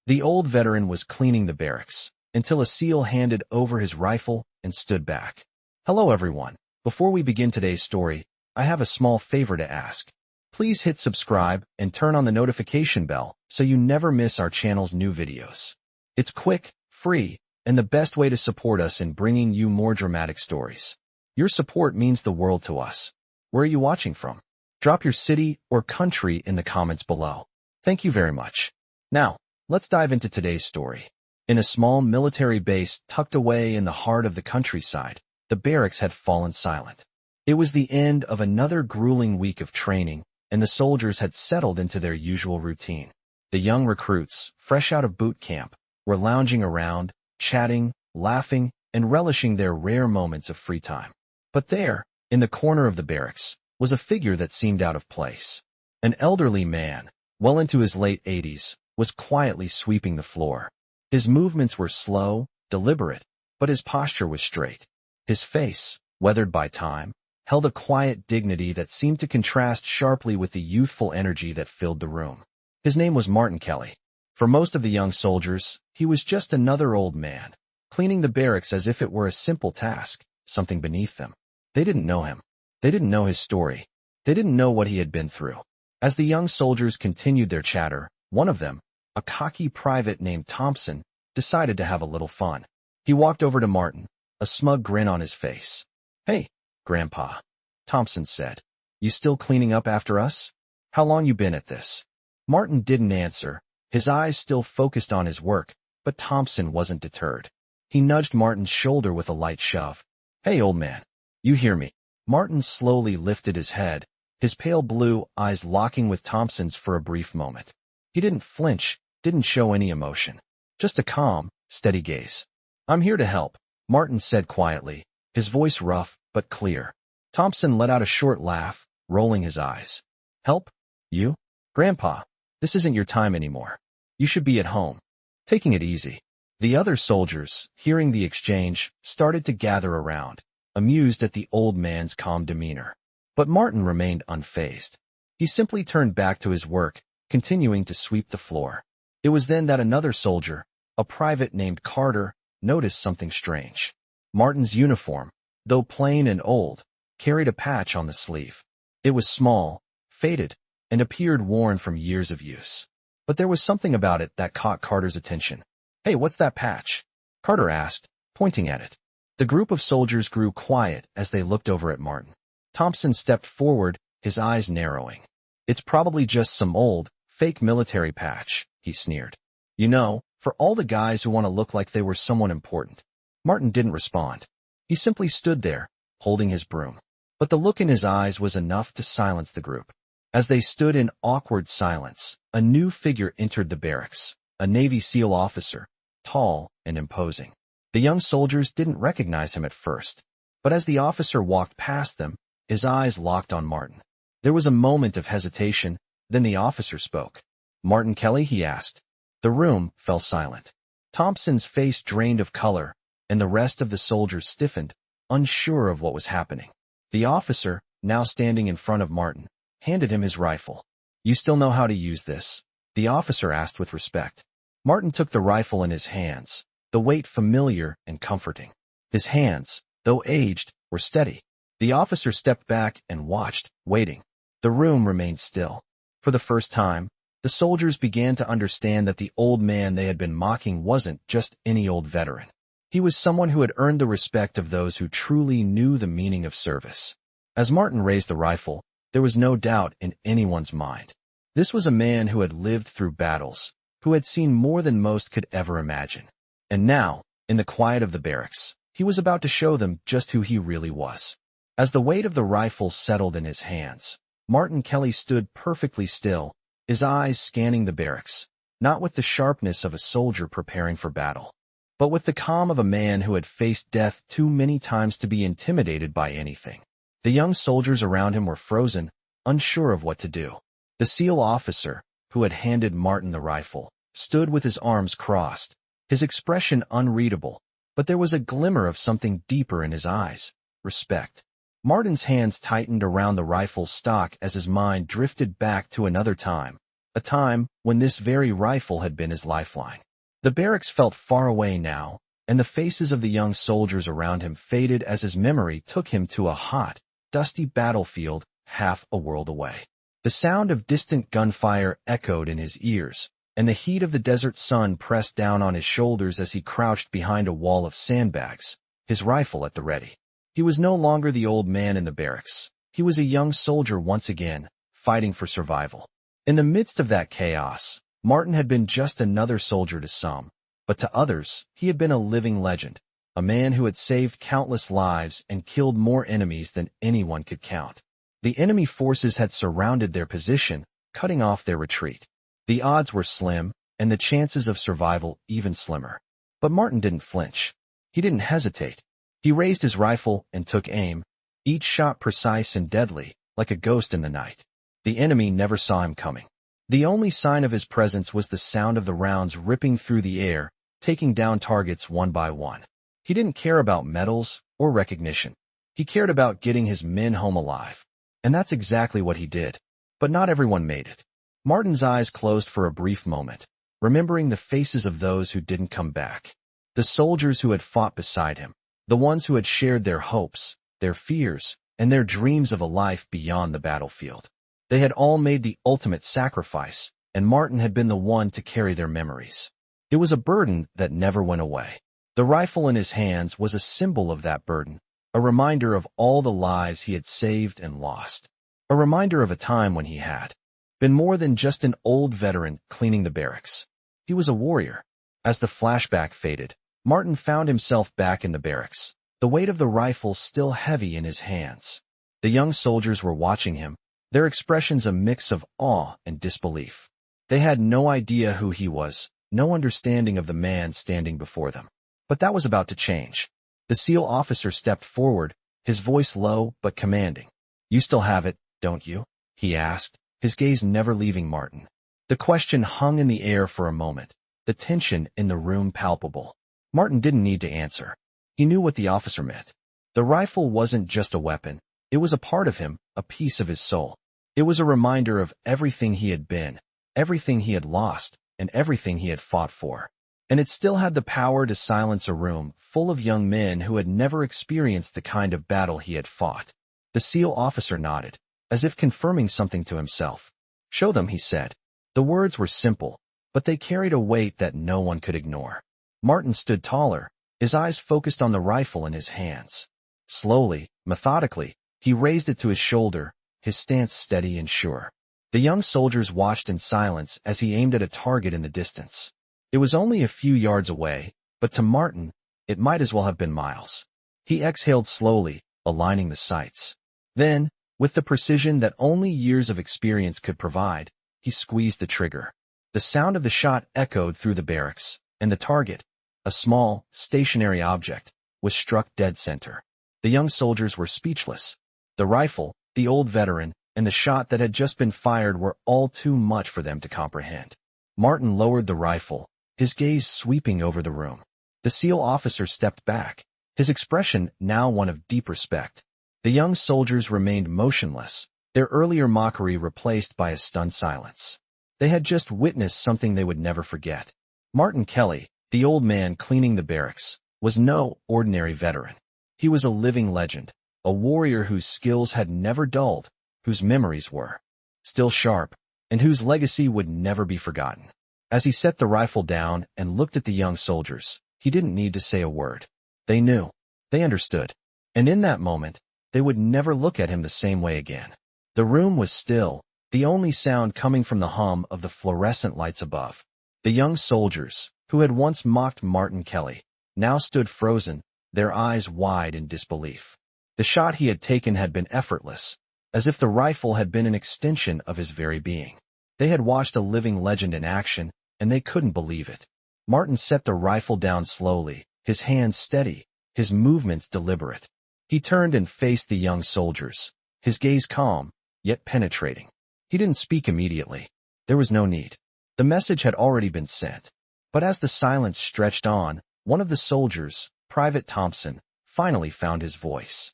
The old veteran was cleaning the barracks until a SEAL handed over his rifle and stood back. Hello everyone. Before we begin today's story, I have a small favor to ask. Please hit subscribe and turn on the notification bell so you never miss our channel's new videos. It's quick, free, and the best way to support us in bringing you more dramatic stories. Your support means the world to us. Where are you watching from? Drop your city or country in the comments below. Thank you very much. Now, let's dive into today's story. In a small military base tucked away in the heart of the countryside, the barracks had fallen silent. It was the end of another grueling week of training, and the soldiers had settled into their usual routine. The young recruits, fresh out of boot camp, were lounging around, chatting, laughing, and relishing their rare moments of free time. But there, in the corner of the barracks, was a figure that seemed out of place. An elderly man, well into his late 80s, was quietly sweeping the floor. His movements were slow, deliberate, but his posture was straight. His face, weathered by time, held a quiet dignity that seemed to contrast sharply with the youthful energy that filled the room. His name was Martin Kelly. For most of the young soldiers, he was just another old man, cleaning the barracks as if it were a simple task, something beneath them. They didn't know him. They didn't know his story. They didn't know what he had been through. As the young soldiers continued their chatter, one of them, a cocky private named Thompson, decided to have a little fun. He walked over to Martin, a smug grin on his face. "Hey, Grandpa," Thompson said. "You still cleaning up after us? How long you been at this?" Martin didn't answer, his eyes still focused on his work, but Thompson wasn't deterred. He nudged Martin's shoulder with a light shove. "Hey, old man. You hear me?" Martin slowly lifted his head, his pale blue eyes locking with Thompson's for a brief moment. He didn't flinch, didn't show any emotion. Just a calm, steady gaze. "I'm here to help," Martin said quietly, his voice rough but clear. Thompson let out a short laugh, rolling his eyes. "Help? You? Grandpa, this isn't your time anymore. You should be at home, taking it easy." The other soldiers, hearing the exchange, started to gather around, amused at the old man's calm demeanor. But Martin remained unfazed. He simply turned back to his work, continuing to sweep the floor. It was then that another soldier, a private named Carter, noticed something strange. Martin's uniform, though plain and old, carried a patch on the sleeve. It was small, faded, and appeared worn from years of use. But there was something about it that caught Carter's attention. "Hey, what's that patch?" Carter asked, pointing at it. The group of soldiers grew quiet as they looked over at Martin. Thompson stepped forward, his eyes narrowing. "It's probably just some old, fake military patch," he sneered. "You know, for all the guys who want to look like they were someone important." Martin didn't respond. He simply stood there, holding his broom. But the look in his eyes was enough to silence the group. As they stood in awkward silence, a new figure entered the barracks, a Navy SEAL officer, tall and imposing. The young soldiers didn't recognize him at first, but as the officer walked past them, his eyes locked on Martin. There was a moment of hesitation, then the officer spoke. "Martin Kelly?" he asked. The room fell silent. Thompson's face drained of color, and the rest of the soldiers stiffened, unsure of what was happening. The officer, now standing in front of Martin, handed him his rifle. "You still know how to use this?" the officer asked with respect. Martin took the rifle in his hands, the weight familiar and comforting. His hands, though aged, were steady. The officer stepped back and watched, waiting. The room remained still. For the first time, the soldiers began to understand that the old man they had been mocking wasn't just any old veteran. He was someone who had earned the respect of those who truly knew the meaning of service. As Martin raised the rifle, there was no doubt in anyone's mind. This was a man who had lived through battles, who had seen more than most could ever imagine. And now, in the quiet of the barracks, he was about to show them just who he really was. As the weight of the rifle settled in his hands, Martin Kelly stood perfectly still, his eyes scanning the barracks, not with the sharpness of a soldier preparing for battle, but with the calm of a man who had faced death too many times to be intimidated by anything. The young soldiers around him were frozen, unsure of what to do. The SEAL officer, who had handed Martin the rifle, stood with his arms crossed, his expression unreadable, but there was a glimmer of something deeper in his eyes, respect. Martin's hands tightened around the rifle's stock as his mind drifted back to another time, a time when this very rifle had been his lifeline. The barracks felt far away now, and the faces of the young soldiers around him faded as his memory took him to a hot, dusty battlefield half a world away. The sound of distant gunfire echoed in his ears, and the heat of the desert sun pressed down on his shoulders as he crouched behind a wall of sandbags, his rifle at the ready. He was no longer the old man in the barracks. He was a young soldier once again, fighting for survival. In the midst of that chaos, Martin had been just another soldier to some, but to others, he had been a living legend, a man who had saved countless lives and killed more enemies than anyone could count. The enemy forces had surrounded their position, cutting off their retreat. The odds were slim, and the chances of survival even slimmer. But Martin didn't flinch. He didn't hesitate. He raised his rifle and took aim, each shot precise and deadly, like a ghost in the night. The enemy never saw him coming. The only sign of his presence was the sound of the rounds ripping through the air, taking down targets one by one. He didn't care about medals or recognition. He cared about getting his men home alive. And that's exactly what he did. But not everyone made it. Martin's eyes closed for a brief moment, remembering the faces of those who didn't come back. The soldiers who had fought beside him, the ones who had shared their hopes, their fears, and their dreams of a life beyond the battlefield. They had all made the ultimate sacrifice, and Martin had been the one to carry their memories. It was a burden that never went away. The rifle in his hands was a symbol of that burden, a reminder of all the lives he had saved and lost. A reminder of a time when he had been more than just an old veteran cleaning the barracks. He was a warrior. As the flashback faded, Martin found himself back in the barracks, the weight of the rifle still heavy in his hands. The young soldiers were watching him, their expressions a mix of awe and disbelief. They had no idea who he was, no understanding of the man standing before them. But that was about to change. The SEAL officer stepped forward, his voice low but commanding. "You still have it, don't you?" he asked, his gaze never leaving Martin. The question hung in the air for a moment, the tension in the room palpable. Martin didn't need to answer. He knew what the officer meant. The rifle wasn't just a weapon. It was a part of him, a piece of his soul. It was a reminder of everything he had been, everything he had lost, and everything he had fought for. And it still had the power to silence a room full of young men who had never experienced the kind of battle he had fought. The SEAL officer nodded, as if confirming something to himself. "Show them," he said. The words were simple, but they carried a weight that no one could ignore. Martin stood taller, his eyes focused on the rifle in his hands. Slowly, methodically, he raised it to his shoulder, his stance steady and sure. The young soldiers watched in silence as he aimed at a target in the distance. It was only a few yards away, but to Martin, it might as well have been miles. He exhaled slowly, aligning the sights. Then, with the precision that only years of experience could provide, he squeezed the trigger. The sound of the shot echoed through the barracks, and the target, a small, stationary object, was struck dead center. The young soldiers were speechless. The rifle, the old veteran, and the shot that had just been fired were all too much for them to comprehend. Martin lowered the rifle, his gaze sweeping over the room. The SEAL officer stepped back, his expression now one of deep respect. The young soldiers remained motionless, their earlier mockery replaced by a stunned silence. They had just witnessed something they would never forget. Martin Kelly, the old man cleaning the barracks, was no ordinary veteran. He was a living legend, a warrior whose skills had never dulled, whose memories were still sharp, and whose legacy would never be forgotten. As he set the rifle down and looked at the young soldiers, he didn't need to say a word. They knew. They understood. And in that moment, they would never look at him the same way again. The room was still, the only sound coming from the hum of the fluorescent lights above. The young soldiers, who had once mocked Martin Kelly, now stood frozen, their eyes wide in disbelief. The shot he had taken had been effortless, as if the rifle had been an extension of his very being. They had watched a living legend in action, and they couldn't believe it. Martin set the rifle down slowly, his hands steady, his movements deliberate. He turned and faced the young soldiers, his gaze calm, yet penetrating. He didn't speak immediately. There was no need. The message had already been sent. But as the silence stretched on, one of the soldiers, Private Thompson, finally found his voice.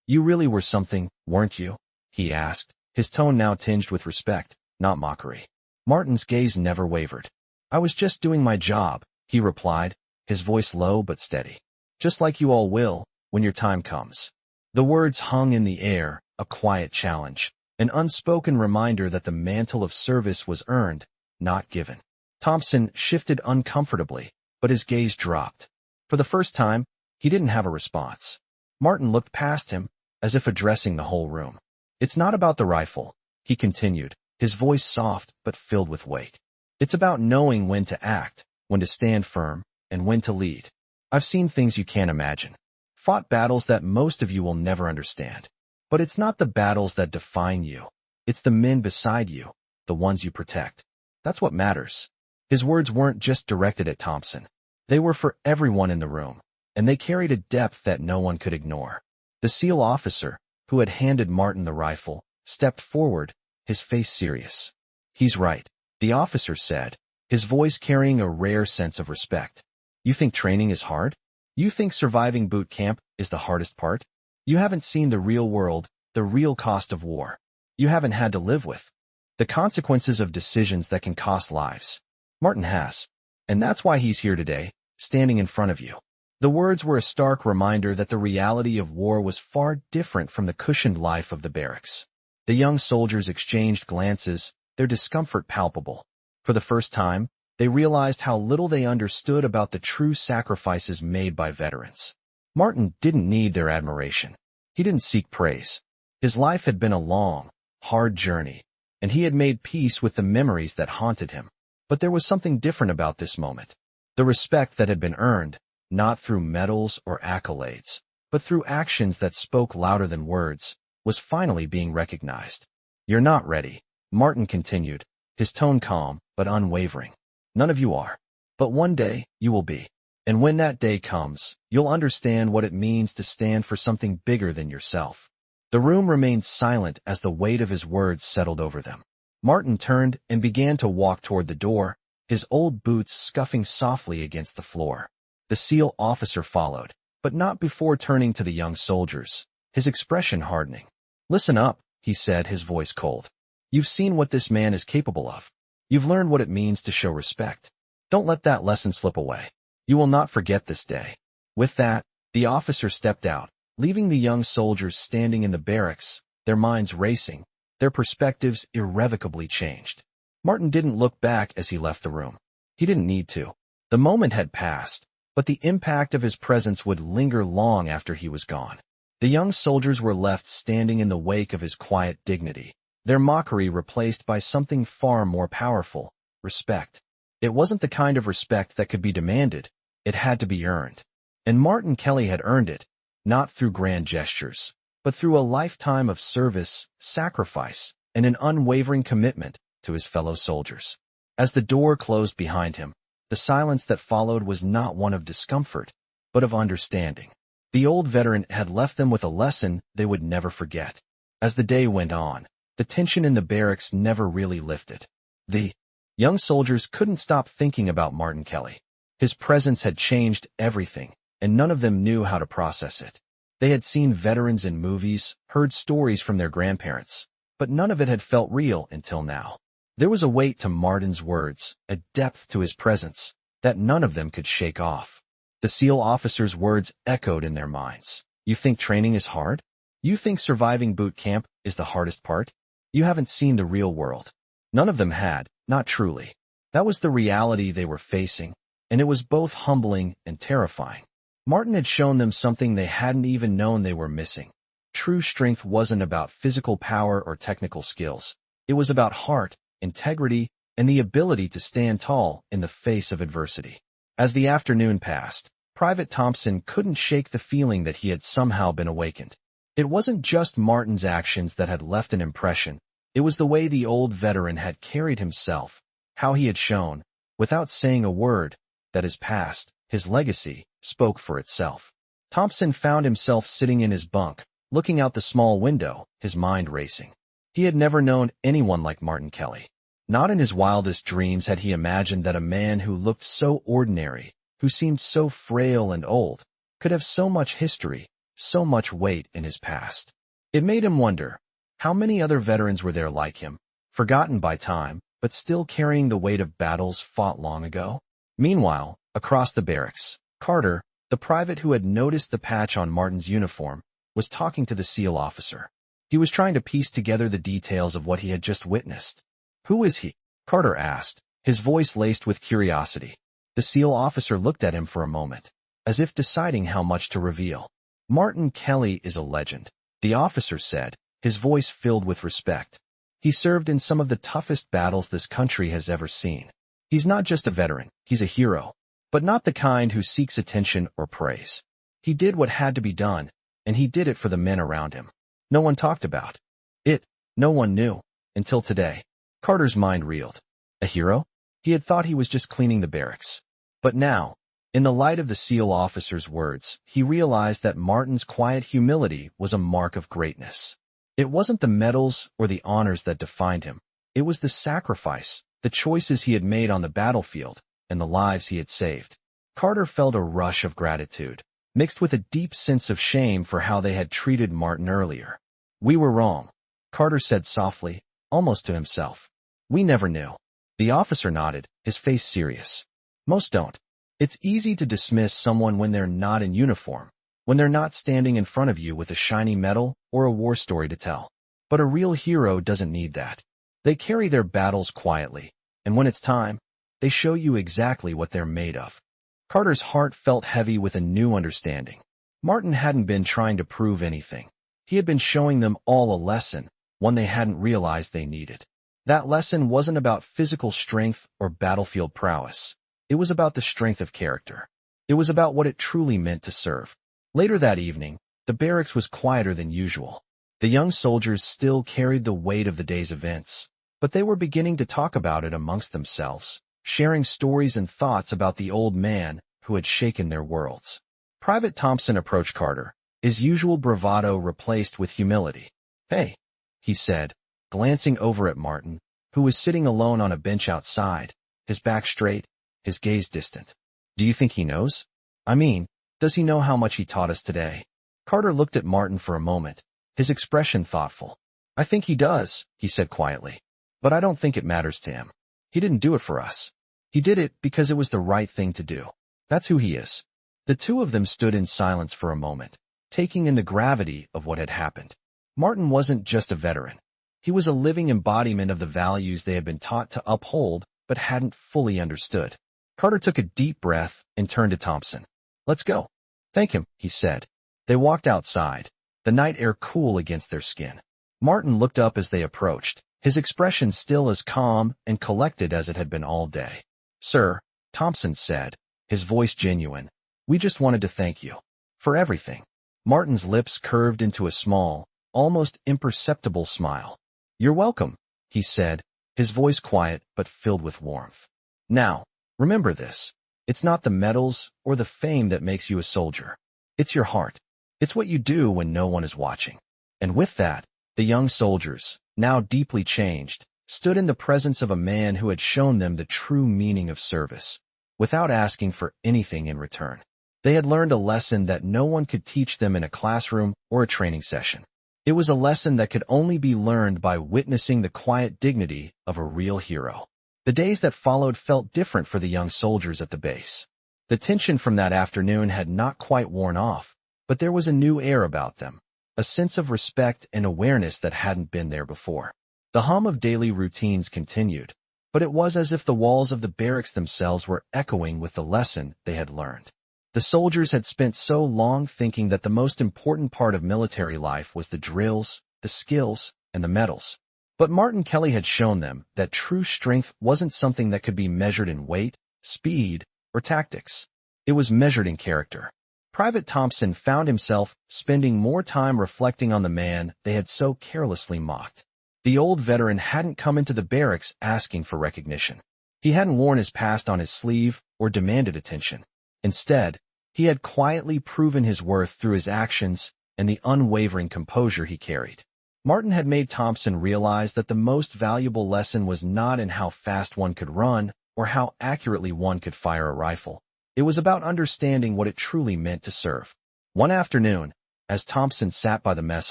You really were something, weren't you?" he asked, his tone now tinged with respect, not mockery. Martin's gaze never wavered. "I was just doing my job," he replied, his voice low but steady. "Just like you all will, when your time comes." The words hung in the air, a quiet challenge, an unspoken reminder that the mantle of service was earned, not given. Thompson shifted uncomfortably, but his gaze dropped. For the first time, he didn't have a response. Martin looked past him, as if addressing the whole room. "It's not about the rifle," he continued, his voice soft but filled with weight. "It's about knowing when to act, when to stand firm, and when to lead. I've seen things you can't imagine. Fought battles that most of you will never understand. But it's not the battles that define you. It's the men beside you, the ones you protect. That's what matters." His words weren't just directed at Thompson. They were for everyone in the room, and they carried a depth that no one could ignore. The SEAL officer, who had handed Martin the rifle, stepped forward, his face serious. "He's right," the officer said, his voice carrying a rare sense of respect. "You think training is hard? You think surviving boot camp is the hardest part? You haven't seen the real world, the real cost of war. You haven't had to live with the consequences of decisions that can cost lives. Martin has. And that's why he's here today, standing in front of you." The words were a stark reminder that the reality of war was far different from the cushioned life of the barracks. The young soldiers exchanged glances, their discomfort palpable. For the first time, they realized how little they understood about the true sacrifices made by veterans. Martin didn't need their admiration. He didn't seek praise. His life had been a long, hard journey, and he had made peace with the memories that haunted him. But there was something different about this moment. The respect that had been earned, not through medals or accolades, but through actions that spoke louder than words, was finally being recognized. "You're not ready," Martin continued, his tone calm but unwavering. "None of you are. But one day, you will be. And when that day comes, you'll understand what it means to stand for something bigger than yourself." The room remained silent as the weight of his words settled over them. Martin turned and began to walk toward the door, his old boots scuffing softly against the floor. The SEAL officer followed, but not before turning to the young soldiers, his expression hardening. "Listen up," he said, his voice cold. "You've seen what this man is capable of. You've learned what it means to show respect. Don't let that lesson slip away. You will not forget this day." With that, the officer stepped out, leaving the young soldiers standing in the barracks, their minds racing, their perspectives irrevocably changed. Martin didn't look back as he left the room. He didn't need to. The moment had passed, but the impact of his presence would linger long after he was gone. The young soldiers were left standing in the wake of his quiet dignity, their mockery replaced by something far more powerful: respect. It wasn't the kind of respect that could be demanded, it had to be earned. And Martin Kelly had earned it, not through grand gestures, but through a lifetime of service, sacrifice, and an unwavering commitment to his fellow soldiers. As the door closed behind him, the silence that followed was not one of discomfort, but of understanding. The old veteran had left them with a lesson they would never forget. As the day went on, the tension in the barracks never really lifted. The young soldiers couldn't stop thinking about Martin Kelly. His presence had changed everything, and none of them knew how to process it. They had seen veterans in movies, heard stories from their grandparents, but none of it had felt real until now. There was a weight to Martin's words, a depth to his presence, that none of them could shake off. The SEAL officer's words echoed in their minds. "You think training is hard? You think surviving boot camp is the hardest part? You haven't seen the real world." None of them had, not truly. That was the reality they were facing, and it was both humbling and terrifying. Martin had shown them something they hadn't even known they were missing. True strength wasn't about physical power or technical skills. It was about heart, integrity, and the ability to stand tall in the face of adversity. As the afternoon passed, Private Thompson couldn't shake the feeling that he had somehow been awakened. It wasn't just Martin's actions that had left an impression. It was the way the old veteran had carried himself, how he had shown, without saying a word, that his past, his legacy, spoke for itself. Thompson found himself sitting in his bunk, looking out the small window, his mind racing. He had never known anyone like Martin Kelly. Not in his wildest dreams had he imagined that a man who looked so ordinary, who seemed so frail and old, could have so much history, so much weight in his past. It made him wonder, how many other veterans were there like him, forgotten by time, but still carrying the weight of battles fought long ago? Meanwhile, across the barracks, Carter, the private who had noticed the patch on Martin's uniform, was talking to the SEAL officer. He was trying to piece together the details of what he had just witnessed. "Who is he?" Carter asked, his voice laced with curiosity. The SEAL officer looked at him for a moment, as if deciding how much to reveal. "Martin Kelly is a legend," the officer said, his voice filled with respect. "He served in some of the toughest battles this country has ever seen. He's not just a veteran, he's a hero, but not the kind who seeks attention or praise. He did what had to be done, and he did it for the men around him. No one talked about it. No one knew, until today." Carter's mind reeled. A hero? He had thought he was just cleaning the barracks. But now, in the light of the SEAL officer's words, he realized that Martin's quiet humility was a mark of greatness. It wasn't the medals or the honors that defined him. It was the sacrifice, the choices he had made on the battlefield, and the lives he had saved. Carter felt a rush of gratitude, mixed with a deep sense of shame for how they had treated Martin earlier. "We were wrong," Carter said softly, almost to himself. "We never knew." The officer nodded, his face serious. "Most don't. It's easy to dismiss someone when they're not in uniform, when they're not standing in front of you with a shiny medal or a war story to tell. But a real hero doesn't need that. They carry their battles quietly, and when it's time, they show you exactly what they're made of." Carter's heart felt heavy with a new understanding. Martin hadn't been trying to prove anything. He had been showing them all a lesson, one they hadn't realized they needed. That lesson wasn't about physical strength or battlefield prowess. It was about the strength of character. It was about what it truly meant to serve. Later that evening, the barracks was quieter than usual. The young soldiers still carried the weight of the day's events, but they were beginning to talk about it amongst themselves, sharing stories and thoughts about the old man who had shaken their worlds. Private Thompson approached Carter, his usual bravado replaced with humility. "Hey," he said, glancing over at Martin, who was sitting alone on a bench outside, his back straight, his gaze distant. "Do you think he knows? I mean, does he know how much he taught us today?" Carter looked at Martin for a moment, his expression thoughtful. "I think he does," he said quietly. "But I don't think it matters to him. He didn't do it for us. He did it because it was the right thing to do. That's who he is." The two of them stood in silence for a moment, taking in the gravity of what had happened. Martin wasn't just a veteran. He was a living embodiment of the values they had been taught to uphold but hadn't fully understood. Carter took a deep breath and turned to Thompson. "Let's go." "Thank him," he said. They walked outside, the night air cool against their skin. Martin looked up as they approached, his expression still as calm and collected as it had been all day. "Sir," Thompson said, his voice genuine, "we just wanted to thank you for everything." Martin's lips curved into a small, almost imperceptible smile. "You're welcome," he said, his voice quiet but filled with warmth. "Now, remember this. It's not the medals or the fame that makes you a soldier. It's your heart. It's what you do when no one is watching." And with that, the young soldiers, now deeply changed, stood in the presence of a man who had shown them the true meaning of service, without asking for anything in return. They had learned a lesson that no one could teach them in a classroom or a training session. It was a lesson that could only be learned by witnessing the quiet dignity of a real hero. The days that followed felt different for the young soldiers at the base. The tension from that afternoon had not quite worn off, but there was a new air about them, a sense of respect and awareness that hadn't been there before. The hum of daily routines continued, but it was as if the walls of the barracks themselves were echoing with the lesson they had learned. The soldiers had spent so long thinking that the most important part of military life was the drills, the skills, and the medals. But Martin Kelly had shown them that true strength wasn't something that could be measured in weight, speed, or tactics. It was measured in character. Private Thompson found himself spending more time reflecting on the man they had so carelessly mocked. The old veteran hadn't come into the barracks asking for recognition. He hadn't worn his past on his sleeve or demanded attention. Instead, he had quietly proven his worth through his actions and the unwavering composure he carried. Martin had made Thompson realize that the most valuable lesson was not in how fast one could run or how accurately one could fire a rifle. It was about understanding what it truly meant to serve. One afternoon, as Thompson sat by the mess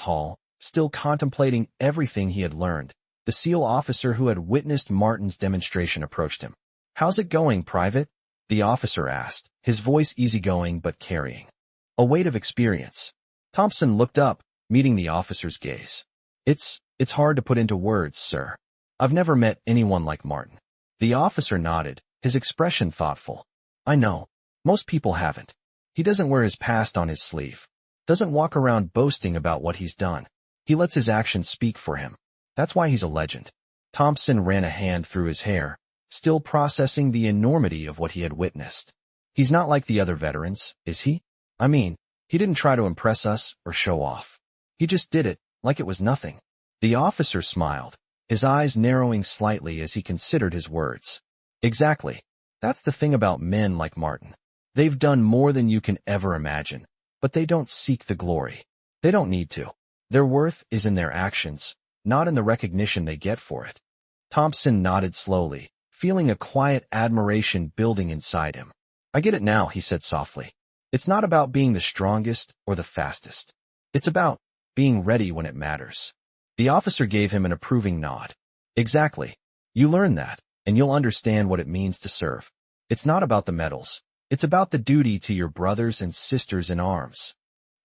hall, still contemplating everything he had learned, The SEAL officer who had witnessed Martin's demonstration approached him. "How's it going, Private?" the officer asked, his voice easygoing but carrying a weight of experience. Thompson looked up, meeting the officer's gaze. It's hard to put into words, sir. I've never met anyone like Martin." The officer nodded, his expression thoughtful. "I know. Most people haven't. He doesn't wear his past on his sleeve. Doesn't walk around boasting about what he's done. He lets his actions speak for him. That's why he's a legend." Thompson ran a hand through his hair, still processing the enormity of what he had witnessed. "He's not like the other veterans, is he? I mean, he didn't try to impress us or show off. He just did it, like it was nothing." The officer smiled, his eyes narrowing slightly as he considered his words. "Exactly. That's the thing about men like Martin. They've done more than you can ever imagine, but they don't seek the glory. They don't need to. Their worth is in their actions, not in the recognition they get for it." Thompson nodded slowly, feeling a quiet admiration building inside him. "I get it now," he said softly. "It's not about being the strongest or the fastest. It's about being ready when it matters." The officer gave him an approving nod. "Exactly. You learn that, and you'll understand what it means to serve. It's not about the medals. It's about the duty to your brothers and sisters in arms."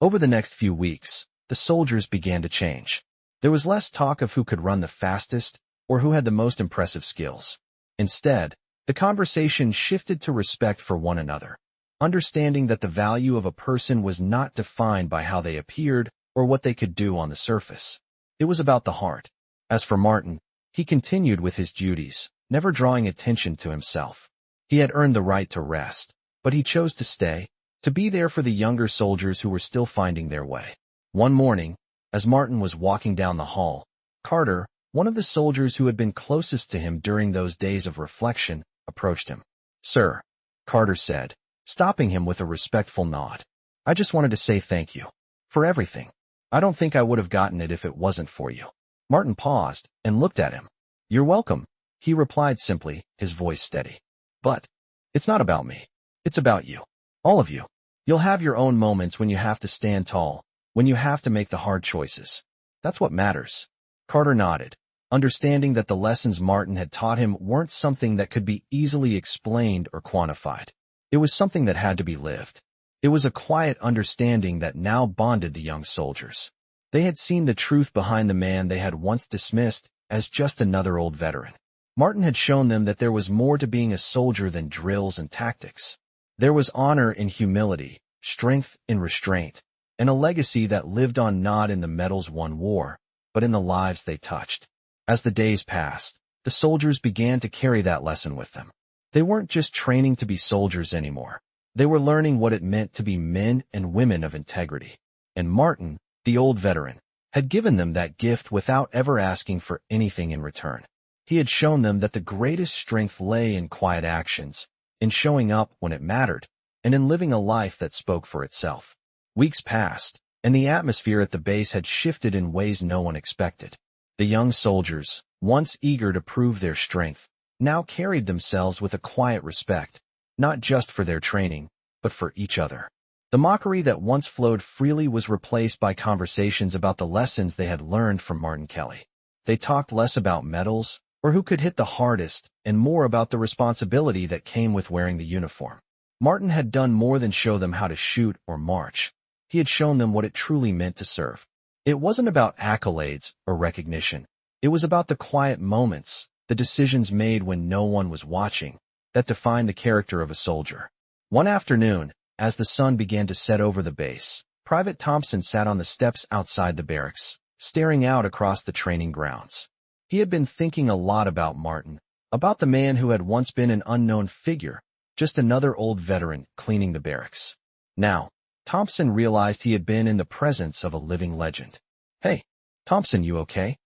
Over the next few weeks, the soldiers began to change. There was less talk of who could run the fastest or who had the most impressive skills. Instead, the conversation shifted to respect for one another, understanding that the value of a person was not defined by how they appeared or what they could do on the surface. It was about the heart. As for Martin, he continued with his duties, never drawing attention to himself. He had earned the right to rest, but he chose to stay, to be there for the younger soldiers who were still finding their way. One morning, as Martin was walking down the hall, Carter, one of the soldiers who had been closest to him during those days of reflection, approached him. "Sir," Carter said, stopping him with a respectful nod. "I just wanted to say thank you. For everything. I don't think I would have gotten it if it wasn't for you." Martin paused and looked at him. "You're welcome," he replied simply, his voice steady. "But it's not about me. It's about you. All of you. You'll have your own moments when you have to stand tall, when you have to make the hard choices. That's what matters." Carter nodded, understanding that the lessons Martin had taught him weren't something that could be easily explained or quantified. It was something that had to be lived. It was a quiet understanding that now bonded the young soldiers. They had seen the truth behind the man they had once dismissed as just another old veteran. Martin had shown them that there was more to being a soldier than drills and tactics. There was honor in humility, strength in restraint, and a legacy that lived on not in the medals won war, but in the lives they touched. As the days passed, the soldiers began to carry that lesson with them. They weren't just training to be soldiers anymore. They were learning what it meant to be men and women of integrity. And Martin, the old veteran, had given them that gift without ever asking for anything in return. He had shown them that the greatest strength lay in quiet actions, in showing up when it mattered, and in living a life that spoke for itself. Weeks passed, and the atmosphere at the base had shifted in ways no one expected. The young soldiers, once eager to prove their strength, now carried themselves with a quiet respect, not just for their training, but for each other. The mockery that once flowed freely was replaced by conversations about the lessons they had learned from Martin Kelly. They talked less about medals, or who could hit the hardest, and more about the responsibility that came with wearing the uniform. Martin had done more than show them how to shoot or march. He had shown them what it truly meant to serve. It wasn't about accolades or recognition. It was about the quiet moments, the decisions made when no one was watching, that defined the character of a soldier. One afternoon, as the sun began to set over the base, Private Thompson sat on the steps outside the barracks, staring out across the training grounds. He had been thinking a lot about Martin, about the man who had once been an unknown figure, just another old veteran cleaning the barracks. Now, Thompson realized he had been in the presence of a living legend. "Hey, Thompson, you okay?"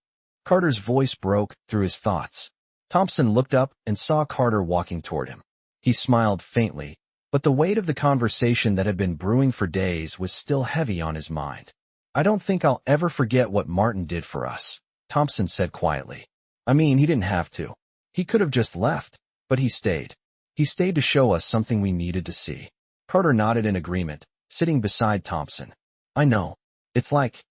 Carter's voice broke through his thoughts. Thompson looked up and saw Carter walking toward him. He smiled faintly, but the weight of the conversation that had been brewing for days was still heavy on his mind. "I don't think I'll ever forget what Martin did for us," Thompson said quietly. "I mean, he didn't have to. He could have just left, but he stayed. He stayed to show us something we needed to see." Carter nodded in agreement, sitting beside Thompson. "I know. It's like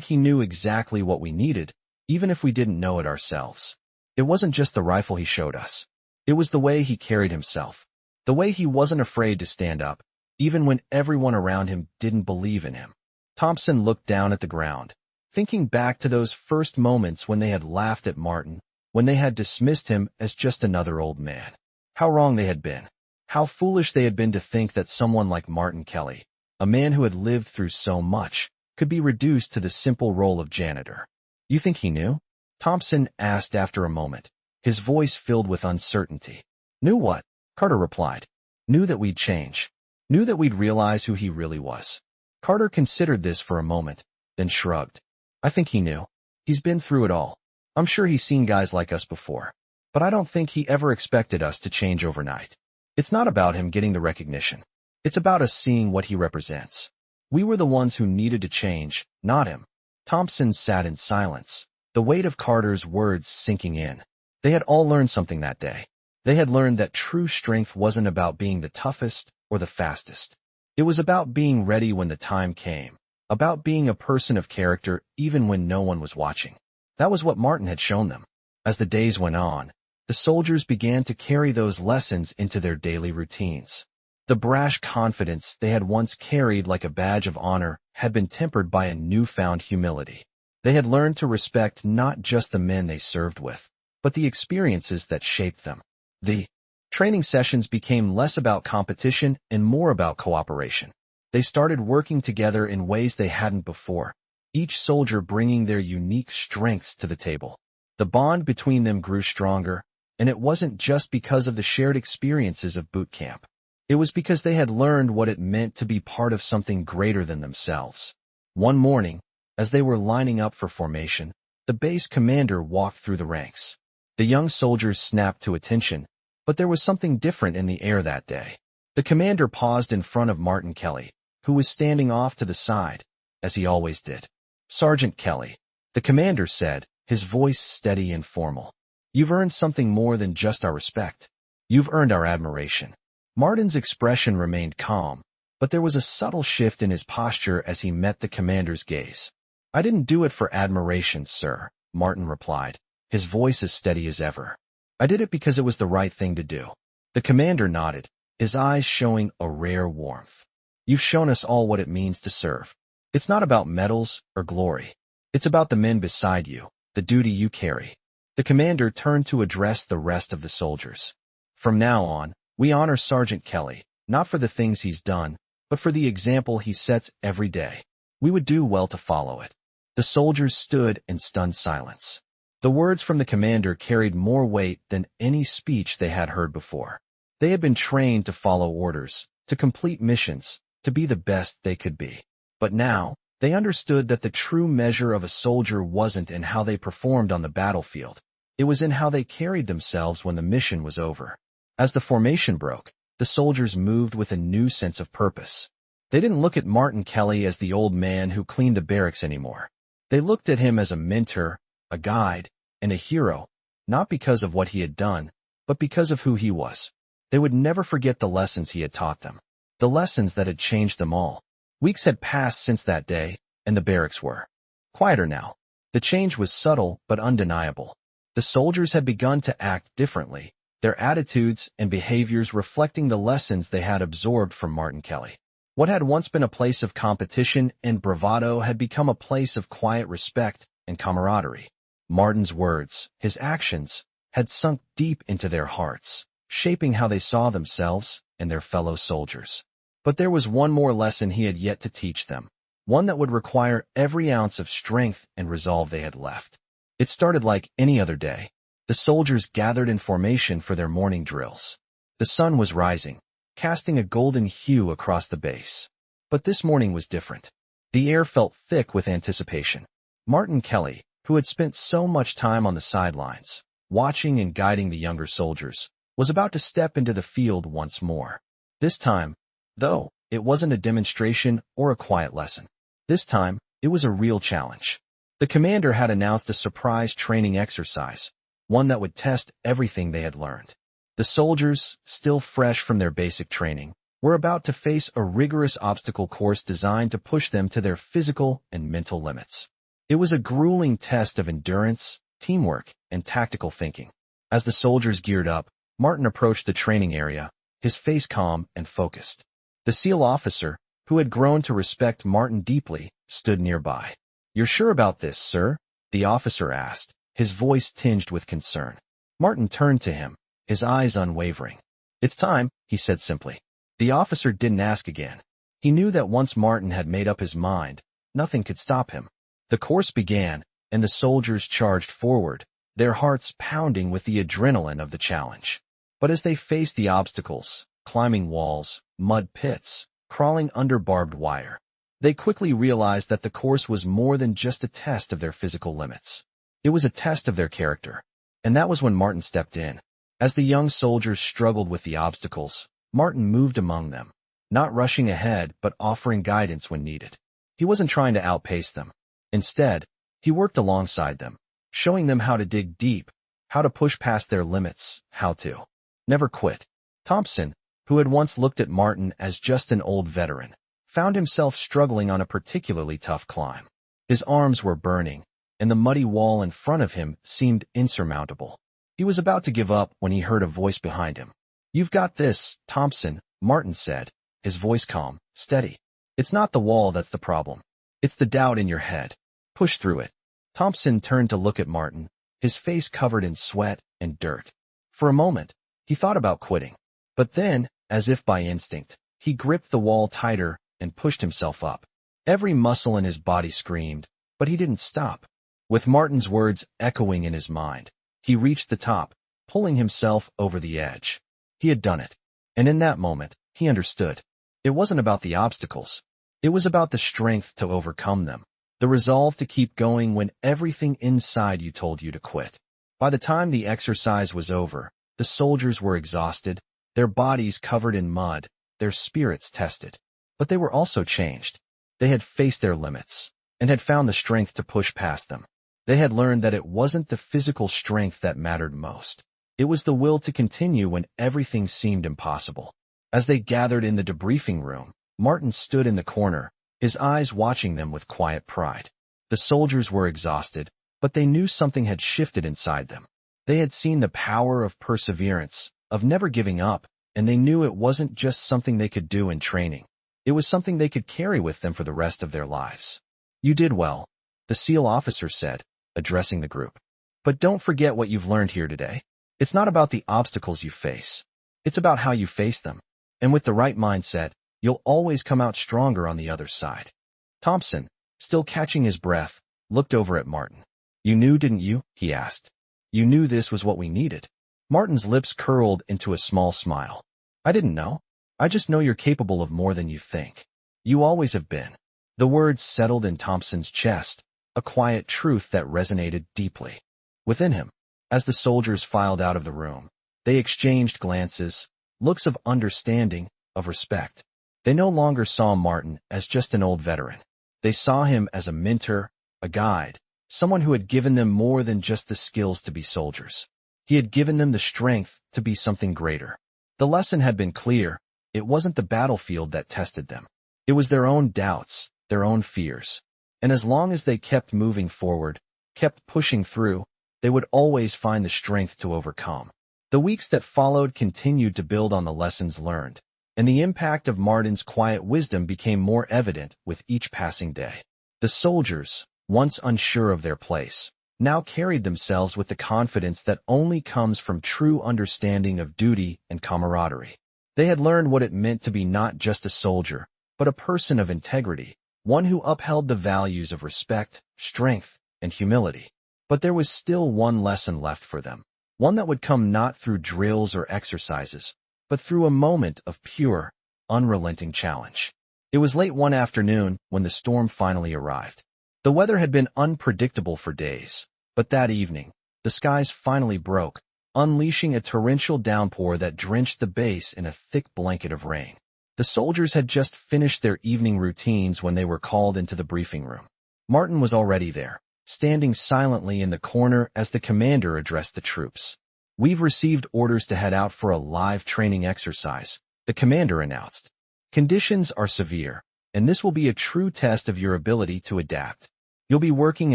he knew exactly what we needed, even if we didn't know it ourselves. It wasn't just the rifle he showed us. It was the way he carried himself. The way he wasn't afraid to stand up, even when everyone around him didn't believe in him. Thompson looked down at the ground, thinking back to those first moments when they had laughed at Martin, when they had dismissed him as just another old man. How wrong they had been. How foolish they had been to think that someone like Martin Kelly, a man who had lived through so much, could be reduced to the simple role of janitor. You think he knew? Thompson asked after a moment, his voice filled with uncertainty. Knew what? Carter replied. Knew that we'd change. Knew that we'd realize who he really was. Carter considered this for a moment, then shrugged. I think he knew. He's been through it all. I'm sure he's seen guys like us before. But I don't think he ever expected us to change overnight. It's not about him getting the recognition. It's about us seeing what he represents. We were the ones who needed to change, not him. Thompson sat in silence, the weight of Carter's words sinking in. They had all learned something that day. They had learned that true strength wasn't about being the toughest or the fastest. It was about being ready when the time came, about being a person of character even when no one was watching. That was what Martin had shown them. As the days went on, the soldiers began to carry those lessons into their daily routines. The brash confidence they had once carried like a badge of honor had been tempered by a newfound humility. They had learned to respect not just the men they served with, but the experiences that shaped them. The training sessions became less about competition and more about cooperation. They started working together in ways they hadn't before, each soldier bringing their unique strengths to the table. The bond between them grew stronger, and it wasn't just because of the shared experiences of boot camp. It was because they had learned what it meant to be part of something greater than themselves. One morning, as they were lining up for formation, the base commander walked through the ranks. The young soldiers snapped to attention, but there was something different in the air that day. The commander paused in front of Martin Kelly, who was standing off to the side, as he always did. Sergeant Kelly, the commander said, his voice steady and formal. You've earned something more than just our respect. You've earned our admiration. Martin's expression remained calm, but there was a subtle shift in his posture as he met the commander's gaze. I didn't do it for admiration, sir, Martin replied, his voice as steady as ever. I did it because it was the right thing to do. The commander nodded, his eyes showing a rare warmth. You've shown us all what it means to serve. It's not about medals or glory. It's about the men beside you, the duty you carry. The commander turned to address the rest of the soldiers. From now on, we honor Sergeant Kelly, not for the things he's done, but for the example he sets every day. We would do well to follow it. The soldiers stood in stunned silence. The words from the commander carried more weight than any speech they had heard before. They had been trained to follow orders, to complete missions, to be the best they could be. But now, they understood that the true measure of a soldier wasn't in how they performed on the battlefield. It was in how they carried themselves when the mission was over. As the formation broke, the soldiers moved with a new sense of purpose. They didn't look at Martin Kelly as the old man who cleaned the barracks anymore. They looked at him as a mentor, a guide, and a hero, not because of what he had done, but because of who he was. They would never forget the lessons he had taught them, the lessons that had changed them all. Weeks had passed since that day, and the barracks were quieter now. The change was subtle but undeniable. The soldiers had begun to act differently, their attitudes and behaviors reflecting the lessons they had absorbed from Martin Kelly. What had once been a place of competition and bravado had become a place of quiet respect and camaraderie. Martin's words, his actions, had sunk deep into their hearts, shaping how they saw themselves and their fellow soldiers. But there was one more lesson he had yet to teach them, one that would require every ounce of strength and resolve they had left. It started like any other day. The soldiers gathered in formation for their morning drills. The sun was rising, casting a golden hue across the base. But this morning was different. The air felt thick with anticipation. Martin Kelly, who had spent so much time on the sidelines, watching and guiding the younger soldiers, was about to step into the field once more. This time, though, it wasn't a demonstration or a quiet lesson. This time, it was a real challenge. The commander had announced a surprise training exercise, one that would test everything they had learned. The soldiers, still fresh from their basic training, were about to face a rigorous obstacle course designed to push them to their physical and mental limits. It was a grueling test of endurance, teamwork, and tactical thinking. As the soldiers geared up, Martin approached the training area, his face calm and focused. The SEAL officer, who had grown to respect Martin deeply, stood nearby. "You're sure about this, sir?" the officer asked, his voice tinged with concern. Martin turned to him, his eyes unwavering. "It's time," he said simply. The officer didn't ask again. He knew that once Martin had made up his mind, nothing could stop him. The course began, and the soldiers charged forward, their hearts pounding with the adrenaline of the challenge. But as they faced the obstacles, climbing walls, mud pits, crawling under barbed wire, they quickly realized that the course was more than just a test of their physical limits. It was a test of their character. And that was when Martin stepped in. As the young soldiers struggled with the obstacles, Martin moved among them, not rushing ahead but offering guidance when needed. He wasn't trying to outpace them. Instead, he worked alongside them, showing them how to dig deep, how to push past their limits, how to never quit. Thompson, who had once looked at Martin as just an old veteran, found himself struggling on a particularly tough climb. His arms were burning, and the muddy wall in front of him seemed insurmountable. He was about to give up when he heard a voice behind him. "You've got this, Thompson," Martin said, his voice calm, steady. "It's not the wall that's the problem. It's the doubt in your head. Push through it." Thompson turned to look at Martin, his face covered in sweat and dirt. For a moment, he thought about quitting. But then, as if by instinct, he gripped the wall tighter and pushed himself up. Every muscle in his body screamed, but he didn't stop. With Martin's words echoing in his mind, he reached the top, pulling himself over the edge. He had done it. And in that moment, he understood. It wasn't about the obstacles. It was about the strength to overcome them, the resolve to keep going when everything inside you told you to quit. By the time the exercise was over, the soldiers were exhausted, their bodies covered in mud, their spirits tested. But they were also changed. They had faced their limits, and had found the strength to push past them. They had learned that it wasn't the physical strength that mattered most. It was the will to continue when everything seemed impossible. As they gathered in the debriefing room, Martin stood in the corner, his eyes watching them with quiet pride. The soldiers were exhausted, but they knew something had shifted inside them. They had seen the power of perseverance, of never giving up, and they knew it wasn't just something they could do in training. It was something they could carry with them for the rest of their lives. "You did well," the SEAL officer said, addressing the group. "But don't forget what you've learned here today. It's not about the obstacles you face. It's about how you face them. And with the right mindset, you'll always come out stronger on the other side." Thompson, still catching his breath, looked over at Martin. "You knew, didn't you?" he asked. "You knew this was what we needed." Martin's lips curled into a small smile. "I didn't know. I just know you're capable of more than you think. You always have been." The words settled in Thompson's chest, a quiet truth that resonated deeply within him. As the soldiers filed out of the room, they exchanged glances, looks of understanding, of respect. They no longer saw Martin as just an old veteran. They saw him as a mentor, a guide, someone who had given them more than just the skills to be soldiers. He had given them the strength to be something greater. The lesson had been clear. It wasn't the battlefield that tested them. It was their own doubts, their own fears. And as long as they kept moving forward, kept pushing through, they would always find the strength to overcome. The weeks that followed continued to build on the lessons learned, and the impact of Martin's quiet wisdom became more evident with each passing day. The soldiers, once unsure of their place, now carried themselves with the confidence that only comes from true understanding of duty and camaraderie. They had learned what it meant to be not just a soldier, but a person of integrity, one who upheld the values of respect, strength, and humility. But there was still one lesson left for them, one that would come not through drills or exercises, but through a moment of pure, unrelenting challenge. It was late one afternoon when the storm finally arrived. The weather had been unpredictable for days, but that evening, the skies finally broke, unleashing a torrential downpour that drenched the base in a thick blanket of rain. The soldiers had just finished their evening routines when they were called into the briefing room. Martin was already there, standing silently in the corner as the commander addressed the troops. "We've received orders to head out for a live training exercise," the commander announced. "Conditions are severe, and this will be a true test of your ability to adapt. You'll be working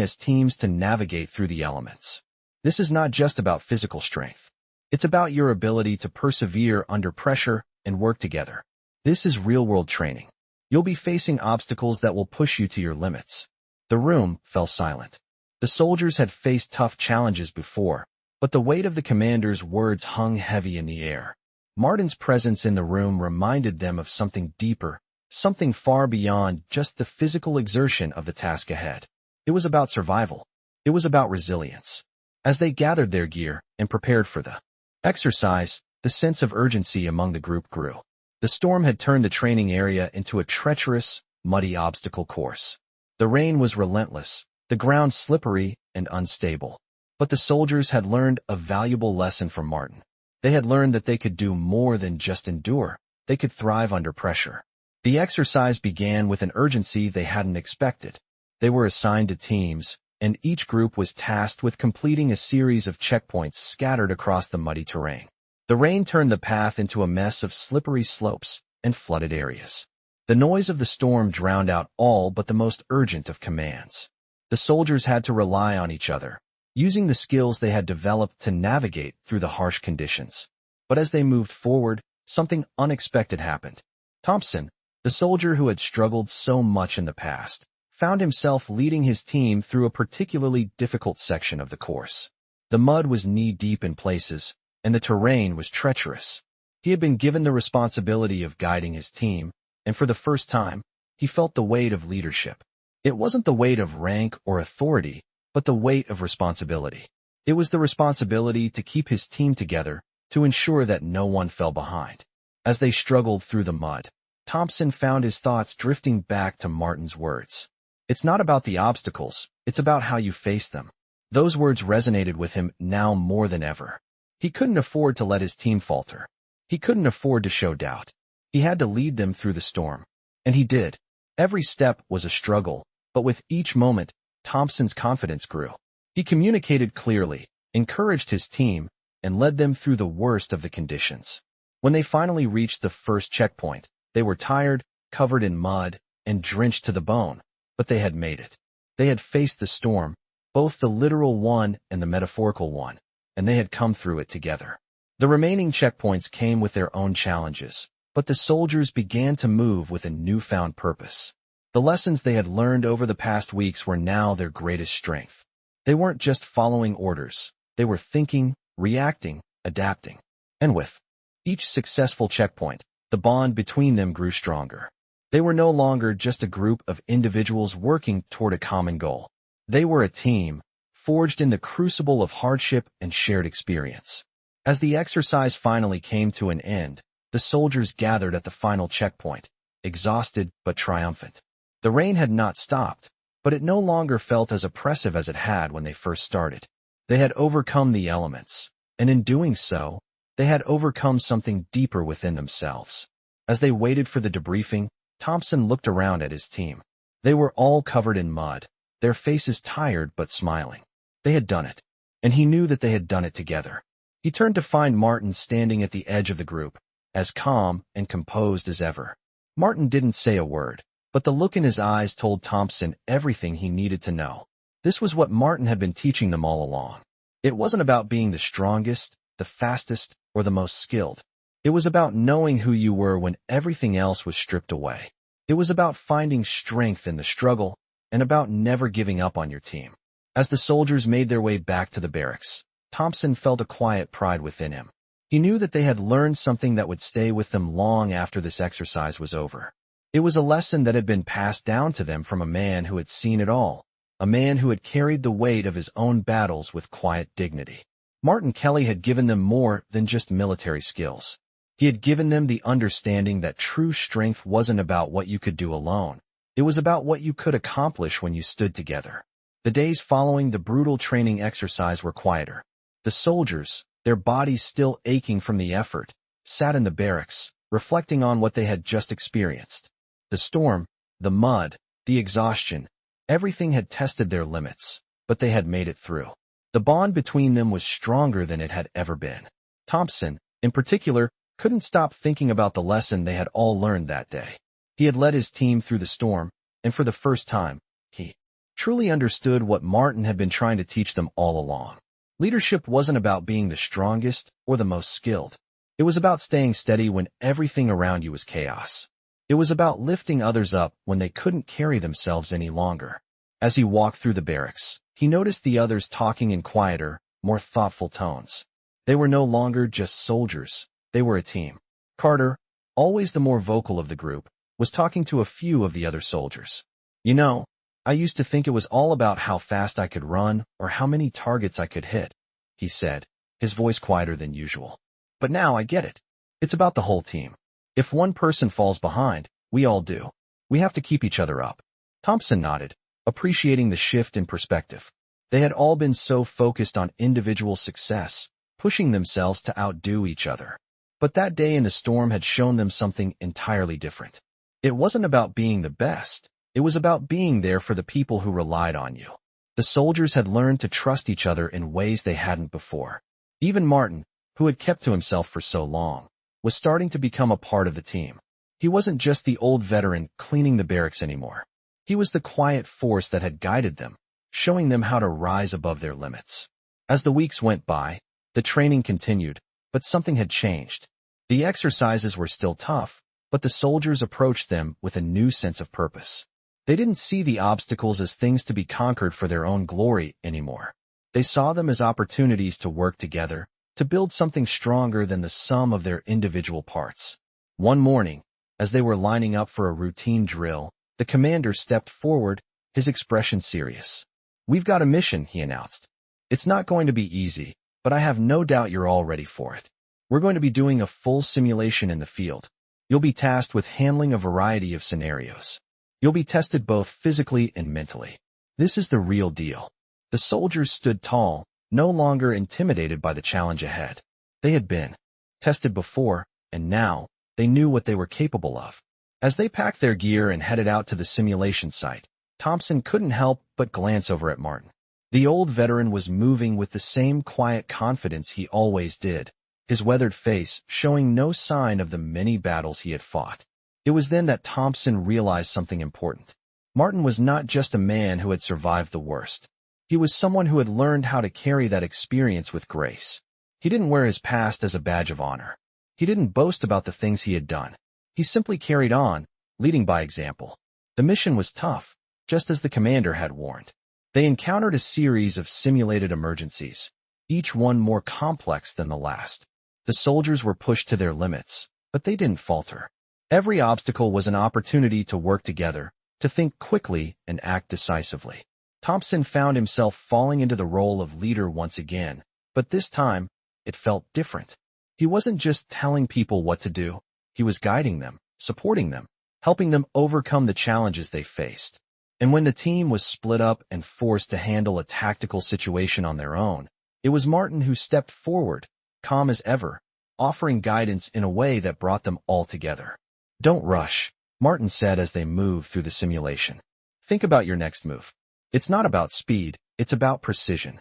as teams to navigate through the elements. This is not just about physical strength. It's about your ability to persevere under pressure and work together. This is real-world training. You'll be facing obstacles that will push you to your limits. The room fell silent. The soldiers had faced tough challenges before, but the weight of the commander's words hung heavy in the air. Martin's presence in the room reminded them of something deeper, something far beyond just the physical exertion of the task ahead. It was about survival. It was about resilience. As they gathered their gear and prepared for the exercise, the sense of urgency among the group grew. The storm had turned the training area into a treacherous, muddy obstacle course. The rain was relentless, the ground slippery and unstable. But the soldiers had learned a valuable lesson from Martin. They had learned that they could do more than just endure. They could thrive under pressure. The exercise began with an urgency they hadn't expected. They were assigned to teams, and each group was tasked with completing a series of checkpoints scattered across the muddy terrain. The rain turned the path into a mess of slippery slopes and flooded areas. The noise of the storm drowned out all but the most urgent of commands. The soldiers had to rely on each other, using the skills they had developed to navigate through the harsh conditions. But as they moved forward, something unexpected happened. Thompson, the soldier who had struggled so much in the past, found himself leading his team through a particularly difficult section of the course. The mud was knee-deep in places, and the terrain was treacherous. He had been given the responsibility of guiding his team, and for the first time, he felt the weight of leadership. It wasn't the weight of rank or authority, but the weight of responsibility. It was the responsibility to keep his team together, to ensure that no one fell behind. As they struggled through the mud, Thompson found his thoughts drifting back to Martin's words. It's not about the obstacles, it's about how you face them. Those words resonated with him now more than ever. He couldn't afford to let his team falter. He couldn't afford to show doubt. He had to lead them through the storm. And he did. Every step was a struggle, but with each moment, Thompson's confidence grew. He communicated clearly, encouraged his team, and led them through the worst of the conditions. When they finally reached the first checkpoint, they were tired, covered in mud, and drenched to the bone, but they had made it. They had faced the storm, both the literal one and the metaphorical one, and they had come through it together. The remaining checkpoints came with their own challenges, but the soldiers began to move with a newfound purpose. The lessons they had learned over the past weeks were now their greatest strength. They weren't just following orders. They were thinking, reacting, adapting. And with each successful checkpoint, the bond between them grew stronger. They were no longer just a group of individuals working toward a common goal. They were a team, forged in the crucible of hardship and shared experience. As the exercise finally came to an end, the soldiers gathered at the final checkpoint, exhausted but triumphant. The rain had not stopped, but it no longer felt as oppressive as it had when they first started. They had overcome the elements, and in doing so, they had overcome something deeper within themselves. As they waited for the debriefing, Thompson looked around at his team. They were all covered in mud, their faces tired but smiling. They had done it, and he knew that they had done it together. He turned to find Martin standing at the edge of the group, as calm and composed as ever. Martin didn't say a word, but the look in his eyes told Thompson everything he needed to know. This was what Martin had been teaching them all along. It wasn't about being the strongest, the fastest, or the most skilled. It was about knowing who you were when everything else was stripped away. It was about finding strength in the struggle, and about never giving up on your team. As the soldiers made their way back to the barracks, Thompson felt a quiet pride within him. He knew that they had learned something that would stay with them long after this exercise was over. It was a lesson that had been passed down to them from a man who had seen it all, a man who had carried the weight of his own battles with quiet dignity. Martin Kelly had given them more than just military skills. He had given them the understanding that true strength wasn't about what you could do alone. It was about what you could accomplish when you stood together. The days following the brutal training exercise were quieter. The soldiers, their bodies still aching from the effort, sat in the barracks, reflecting on what they had just experienced. The storm, the mud, the exhaustion, everything had tested their limits, but they had made it through. The bond between them was stronger than it had ever been. Thompson, in particular, couldn't stop thinking about the lesson they had all learned that day. He had led his team through the storm, and for the first time, he truly understood what Martin had been trying to teach them all along. Leadership wasn't about being the strongest or the most skilled. It was about staying steady when everything around you was chaos. It was about lifting others up when they couldn't carry themselves any longer. As he walked through the barracks, he noticed the others talking in quieter, more thoughtful tones. They were no longer just soldiers. They were a team. Carter, always the more vocal of the group, was talking to a few of the other soldiers. You know, I used to think it was all about how fast I could run or how many targets I could hit, he said, his voice quieter than usual. But now I get it. It's about the whole team. If one person falls behind, we all do. We have to keep each other up. Thompson nodded, appreciating the shift in perspective. They had all been so focused on individual success, pushing themselves to outdo each other. But that day in the storm had shown them something entirely different. It wasn't about being the best. It was about being there for the people who relied on you. The soldiers had learned to trust each other in ways they hadn't before. Even Martin, who had kept to himself for so long, was starting to become a part of the team. He wasn't just the old veteran cleaning the barracks anymore. He was the quiet force that had guided them, showing them how to rise above their limits. As the weeks went by, the training continued, but something had changed. The exercises were still tough, but the soldiers approached them with a new sense of purpose. They didn't see the obstacles as things to be conquered for their own glory anymore. They saw them as opportunities to work together, to build something stronger than the sum of their individual parts. One morning, as they were lining up for a routine drill, the commander stepped forward, his expression serious. "We've got a mission," he announced. "It's not going to be easy, but I have no doubt you're all ready for it. We're going to be doing a full simulation in the field. You'll be tasked with handling a variety of scenarios. You'll be tested both physically and mentally. This is the real deal." The soldiers stood tall, no longer intimidated by the challenge ahead. They had been tested before, and now they knew what they were capable of. As they packed their gear and headed out to the simulation site, Thompson couldn't help but glance over at Martin. The old veteran was moving with the same quiet confidence he always did, his weathered face showing no sign of the many battles he had fought. It was then that Thompson realized something important. Martin was not just a man who had survived the worst. He was someone who had learned how to carry that experience with grace. He didn't wear his past as a badge of honor. He didn't boast about the things he had done. He simply carried on, leading by example. The mission was tough, just as the commander had warned. They encountered a series of simulated emergencies, each one more complex than the last. The soldiers were pushed to their limits, but they didn't falter. Every obstacle was an opportunity to work together, to think quickly and act decisively. Thompson found himself falling into the role of leader once again, but this time, it felt different. He wasn't just telling people what to do. He was guiding them, supporting them, helping them overcome the challenges they faced. And when the team was split up and forced to handle a tactical situation on their own, it was Martin who stepped forward, calm as ever, offering guidance in a way that brought them all together. "Don't rush," Martin said as they moved through the simulation. "Think about your next move. It's not about speed, it's about precision."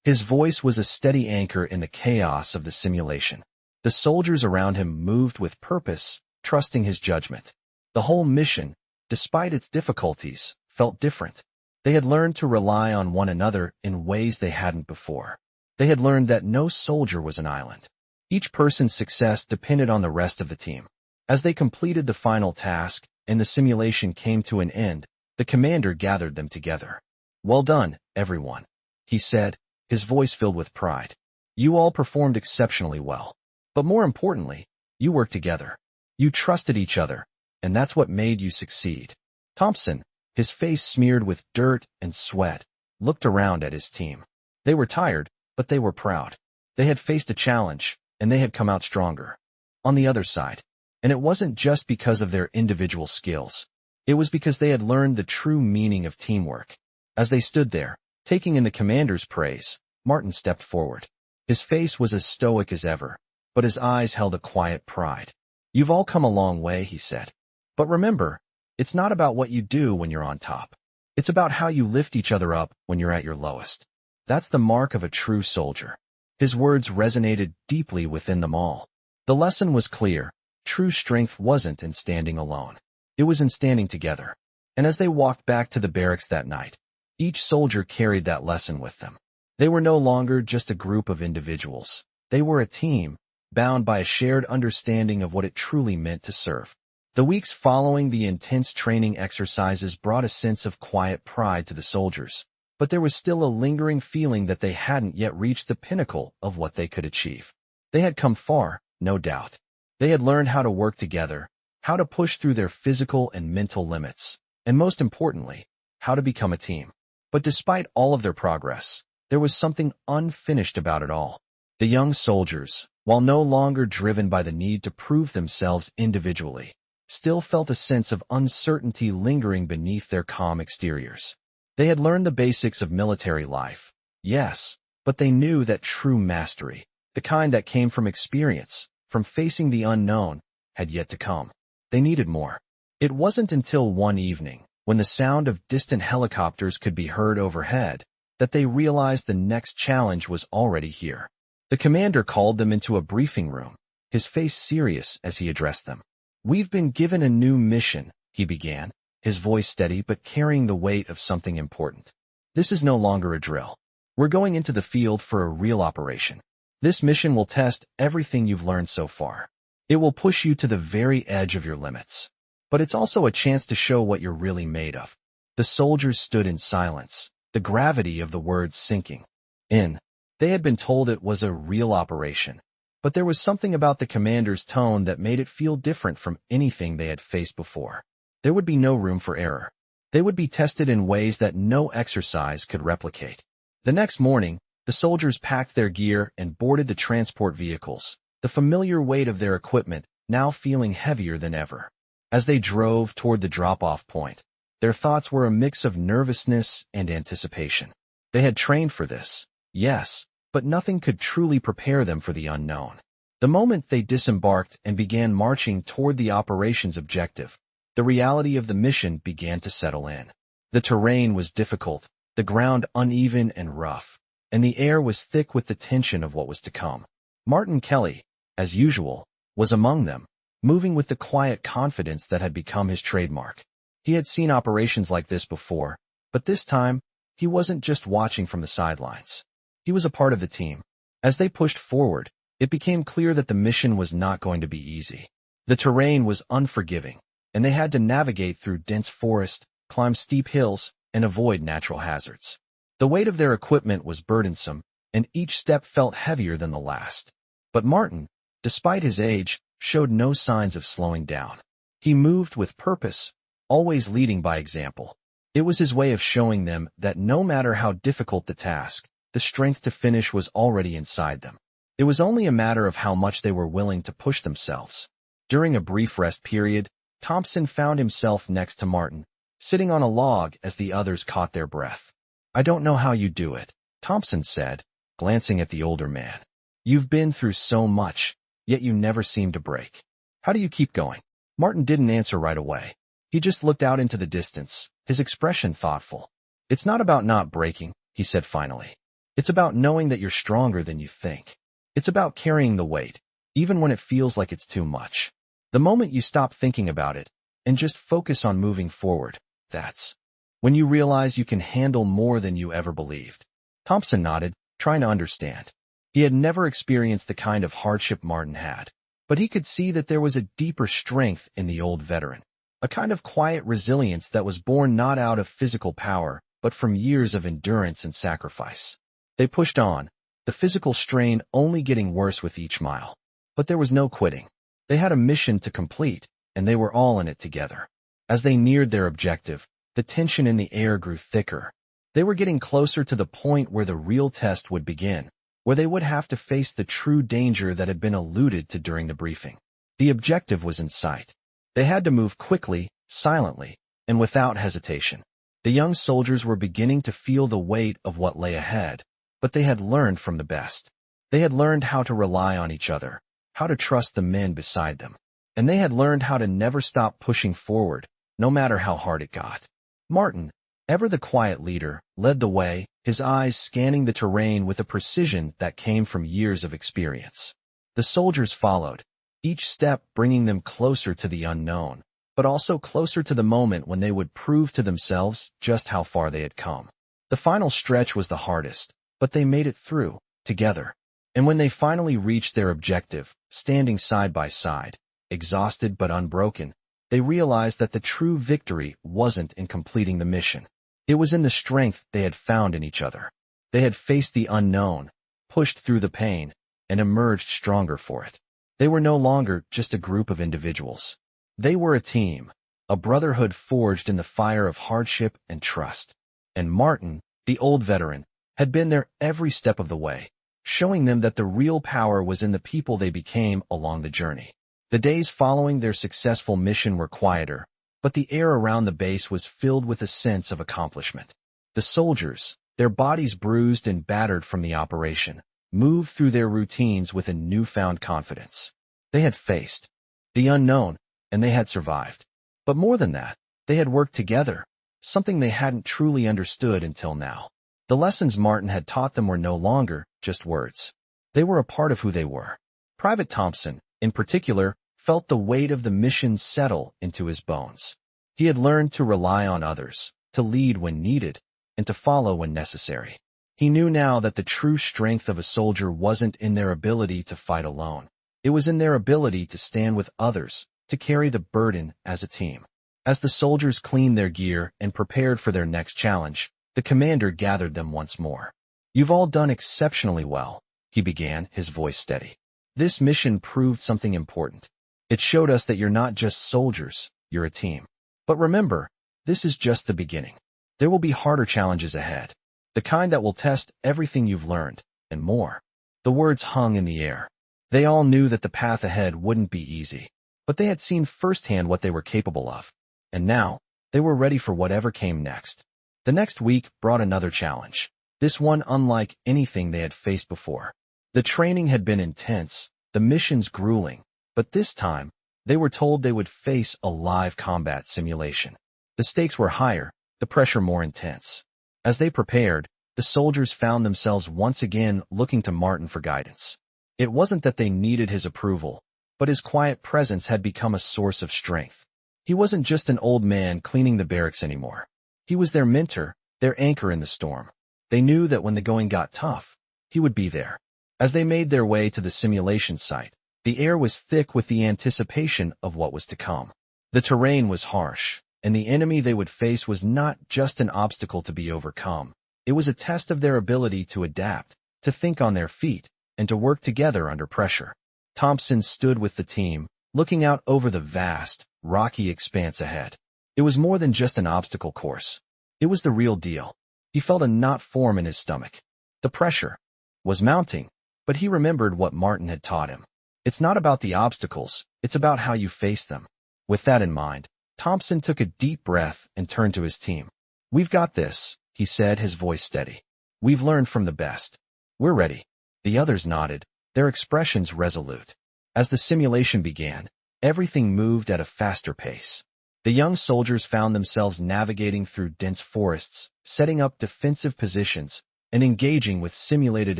His voice was a steady anchor in the chaos of the simulation. The soldiers around him moved with purpose, trusting his judgment. The whole mission, despite its difficulties, felt different. They had learned to rely on one another in ways they hadn't before. They had learned that no soldier was an island. Each person's success depended on the rest of the team. As they completed the final task and the simulation came to an end, the commander gathered them together. "Well done, everyone," he said, his voice filled with pride. "You all performed exceptionally well. But more importantly, you worked together. You trusted each other, and that's what made you succeed." Thompson, his face smeared with dirt and sweat, looked around at his team. They were tired, but they were proud. They had faced a challenge, and they had come out stronger. On the other side, and it wasn't just because of their individual skills. It was because they had learned the true meaning of teamwork. As they stood there, taking in the commander's praise, Martin stepped forward. His face was as stoic as ever, but his eyes held a quiet pride. "You've all come a long way," he said. "But remember, it's not about what you do when you're on top. It's about how you lift each other up when you're at your lowest. That's the mark of a true soldier." His words resonated deeply within them all. The lesson was clear. True strength wasn't in standing alone. It was in standing together. And as they walked back to the barracks that night, Each soldier carried that lesson with them. They were no longer just a group of individuals. They were a team, bound by a shared understanding of what it truly meant to serve. The weeks following the intense training exercises brought a sense of quiet pride to the soldiers, but there was still a lingering feeling that they hadn't yet reached the pinnacle of what they could achieve. They had come far, no doubt. They had learned how to work together, how to push through their physical and mental limits, and most importantly, how to become a team. But despite all of their progress, there was something unfinished about it all. The young soldiers, while no longer driven by the need to prove themselves individually, still felt a sense of uncertainty lingering beneath their calm exteriors. They had learned the basics of military life, yes, but they knew that true mastery, the kind that came from experience, from facing the unknown, had yet to come. They needed more. It wasn't until one evening, when the sound of distant helicopters could be heard overhead, that they realized the next challenge was already here. The commander called them into a briefing room, his face serious as he addressed them. "We've been given a new mission," he began, his voice steady but carrying the weight of something important. "This is no longer a drill. We're going into the field for a real operation. This mission will test everything you've learned so far. It will push you to the very edge of your limits. But it's also a chance to show what you're really made of." The soldiers stood in silence, the gravity of the words sinking in. They had been told it was a real operation, but there was something about the commander's tone that made it feel different from anything they had faced before. There would be no room for error. They would be tested in ways that no exercise could replicate. The next morning, the soldiers packed their gear and boarded the transport vehicles, the familiar weight of their equipment now feeling heavier than ever. As they drove toward the drop-off point, their thoughts were a mix of nervousness and anticipation. They had trained for this, yes, but nothing could truly prepare them for the unknown. The moment they disembarked and began marching toward the operation's objective, the reality of the mission began to settle in. The terrain was difficult, the ground uneven and rough, and the air was thick with the tension of what was to come. Martin Kelly, as usual, was among them, moving with the quiet confidence that had become his trademark. He had seen operations like this before, but this time, he wasn't just watching from the sidelines. He was a part of the team. As they pushed forward, it became clear that the mission was not going to be easy. The terrain was unforgiving, and they had to navigate through dense forest, climb steep hills, and avoid natural hazards. The weight of their equipment was burdensome, and each step felt heavier than the last. But Martin, despite his age, showed no signs of slowing down. He moved with purpose, always leading by example. It was his way of showing them that no matter how difficult the task, the strength to finish was already inside them. It was only a matter of how much they were willing to push themselves. During a brief rest period, Thompson found himself next to Martin, sitting on a log as the others caught their breath. "I don't know how you do it," Thompson said, glancing at the older man. "You've been through so much, yet you never seem to break. How do you keep going?" Martin didn't answer right away. He just looked out into the distance, his expression thoughtful. "It's not about not breaking," he said finally. "It's about knowing that you're stronger than you think. It's about carrying the weight, even when it feels like it's too much. The moment you stop thinking about it and just focus on moving forward, that's when you realize you can handle more than you ever believed." Thompson nodded, trying to understand. He had never experienced the kind of hardship Martin had, but he could see that there was a deeper strength in the old veteran, a kind of quiet resilience that was born not out of physical power, but from years of endurance and sacrifice. They pushed on, the physical strain only getting worse with each mile. But there was no quitting. They had a mission to complete, and they were all in it together. As they neared their objective, the tension in the air grew thicker. They were getting closer to the point where the real test would begin, where they would have to face the true danger that had been alluded to during the briefing. The objective was in sight. They had to move quickly, silently, and without hesitation. The young soldiers were beginning to feel the weight of what lay ahead, but they had learned from the best. They had learned how to rely on each other, how to trust the men beside them, and they had learned how to never stop pushing forward, no matter how hard it got. Martin, ever the quiet leader, led the way, his eyes scanning the terrain with a precision that came from years of experience. The soldiers followed, each step bringing them closer to the unknown, but also closer to the moment when they would prove to themselves just how far they had come. The final stretch was the hardest, but they made it through, together. And when they finally reached their objective, standing side by side, exhausted but unbroken, they realized that the true victory wasn't in completing the mission. It was in the strength they had found in each other. They had faced the unknown, pushed through the pain, and emerged stronger for it. They were no longer just a group of individuals. They were a team, a brotherhood forged in the fire of hardship and trust. And Martin, the old veteran, had been there every step of the way, showing them that the real power was in the people they became along the journey. The days following their successful mission were quieter, but the air around the base was filled with a sense of accomplishment. The soldiers, their bodies bruised and battered from the operation, moved through their routines with a newfound confidence. They had faced the unknown, and they had survived. But more than that, they had worked together, something they hadn't truly understood until now. The lessons Martin had taught them were no longer just words. They were a part of who they were. Private Thompson, in particular, felt the weight of the mission settle into his bones. He had learned to rely on others, to lead when needed, and to follow when necessary. He knew now that the true strength of a soldier wasn't in their ability to fight alone. It was in their ability to stand with others, to carry the burden as a team. As the soldiers cleaned their gear and prepared for their next challenge, the commander gathered them once more. "You've all done exceptionally well," he began, his voice steady. "This mission proved something important. It showed us that you're not just soldiers, you're a team. But remember, this is just the beginning. There will be harder challenges ahead, the kind that will test everything you've learned, and more." The words hung in the air. They all knew that the path ahead wouldn't be easy, but they had seen firsthand what they were capable of. And now, they were ready for whatever came next. The next week brought another challenge, this one unlike anything they had faced before. The training had been intense, the missions grueling, but this time, they were told they would face a live combat simulation. The stakes were higher, the pressure more intense. As they prepared, the soldiers found themselves once again looking to Martin for guidance. It wasn't that they needed his approval, but his quiet presence had become a source of strength. He wasn't just an old man cleaning the barracks anymore. He was their mentor, their anchor in the storm. They knew that when the going got tough, he would be there. As they made their way to the simulation site, the air was thick with the anticipation of what was to come. The terrain was harsh, and the enemy they would face was not just an obstacle to be overcome. It was a test of their ability to adapt, to think on their feet, and to work together under pressure. Thompson stood with the team, looking out over the vast, rocky expanse ahead. It was more than just an obstacle course. It was the real deal. He felt a knot form in his stomach. The pressure was mounting, but he remembered what Martin had taught him. It's not about the obstacles, it's about how you face them. With that in mind, Thompson took a deep breath and turned to his team. "We've got this," he said, his voice steady. "We've learned from the best. We're ready." The others nodded, their expressions resolute. As the simulation began, everything moved at a faster pace. The young soldiers found themselves navigating through dense forests, setting up defensive positions, and engaging with simulated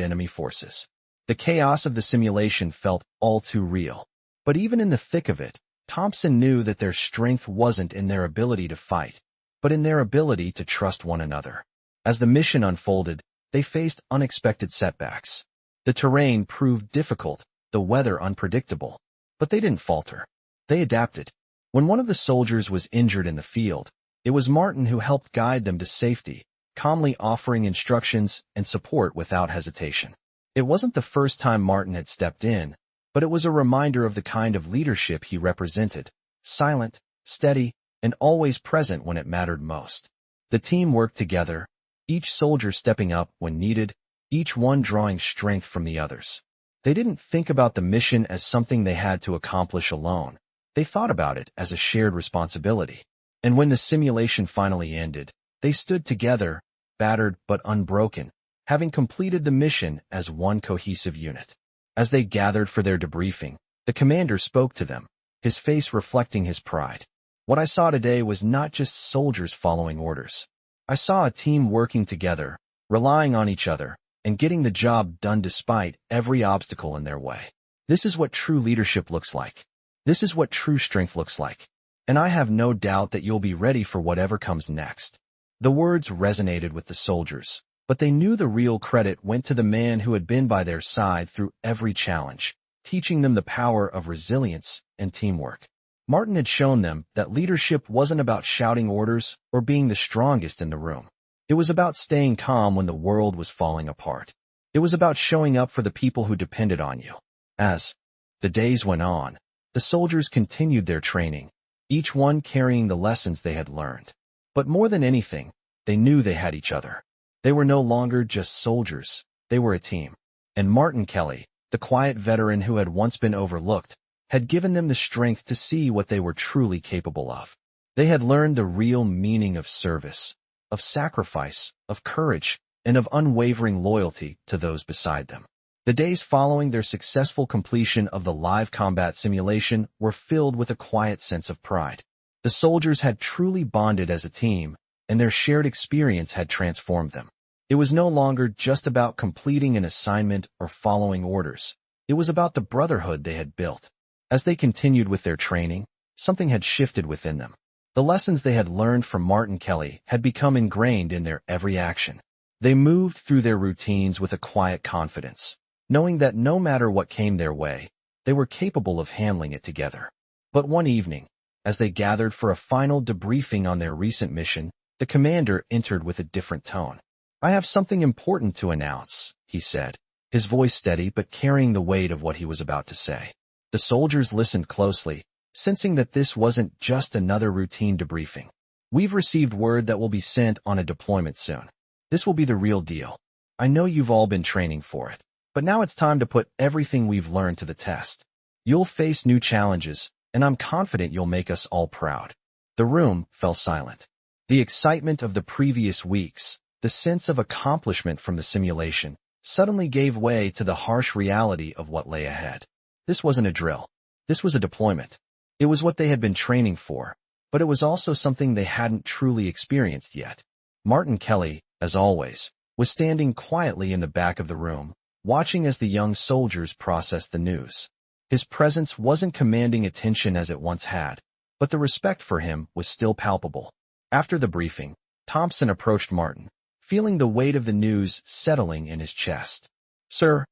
enemy forces. The chaos of the simulation felt all too real. But even in the thick of it, Thompson knew that their strength wasn't in their ability to fight, but in their ability to trust one another. As the mission unfolded, they faced unexpected setbacks. The terrain proved difficult, the weather unpredictable. But they didn't falter. They adapted. When one of the soldiers was injured in the field, it was Martin who helped guide them to safety, calmly offering instructions and support without hesitation. It wasn't the first time Martin had stepped in, but it was a reminder of the kind of leadership he represented, silent, steady, and always present when it mattered most. The team worked together, each soldier stepping up when needed, each one drawing strength from the others. They didn't think about the mission as something they had to accomplish alone. They thought about it as a shared responsibility. And when the simulation finally ended, they stood together, battered but unbroken, having completed the mission as one cohesive unit. As they gathered for their debriefing, the commander spoke to them, his face reflecting his pride. "What I saw today was not just soldiers following orders. I saw a team working together, relying on each other, and getting the job done despite every obstacle in their way. This is what true leadership looks like. This is what true strength looks like. And I have no doubt that you'll be ready for whatever comes next." The words resonated with the soldiers, but they knew the real credit went to the man who had been by their side through every challenge, teaching them the power of resilience and teamwork. Martin had shown them that leadership wasn't about shouting orders or being the strongest in the room. It was about staying calm when the world was falling apart. It was about showing up for the people who depended on you. As the days went on, the soldiers continued their training, each one carrying the lessons they had learned. But more than anything, they knew they had each other. They were no longer just soldiers, they were a team. And Martin Kelly, the quiet veteran who had once been overlooked, had given them the strength to see what they were truly capable of. They had learned the real meaning of service, of sacrifice, of courage, and of unwavering loyalty to those beside them. The days following their successful completion of the live combat simulation were filled with a quiet sense of pride. The soldiers had truly bonded as a team, and their shared experience had transformed them. It was no longer just about completing an assignment or following orders. It was about the brotherhood they had built. As they continued with their training, something had shifted within them. The lessons they had learned from Martin Kelly had become ingrained in their every action. They moved through their routines with a quiet confidence, knowing that no matter what came their way, they were capable of handling it together. But one evening, as they gathered for a final debriefing on their recent mission, the commander entered with a different tone. "I have something important to announce," he said, his voice steady but carrying the weight of what he was about to say. The soldiers listened closely, sensing that this wasn't just another routine debriefing. "We've received word that we'll be sent on a deployment soon. This will be the real deal. I know you've all been training for it, but now it's time to put everything we've learned to the test. You'll face new challenges, and I'm confident you'll make us all proud." The room fell silent. The excitement of the previous weeks, the sense of accomplishment from the simulation, suddenly gave way to the harsh reality of what lay ahead. This wasn't a drill. This was a deployment. It was what they had been training for, but it was also something they hadn't truly experienced yet. Martin Kelly, as always, was standing quietly in the back of the room, watching as the young soldiers processed the news. His presence wasn't commanding attention as it once had, but the respect for him was still palpable. After the briefing, Thompson approached Martin, feeling the weight of the news settling in his chest. "Sir,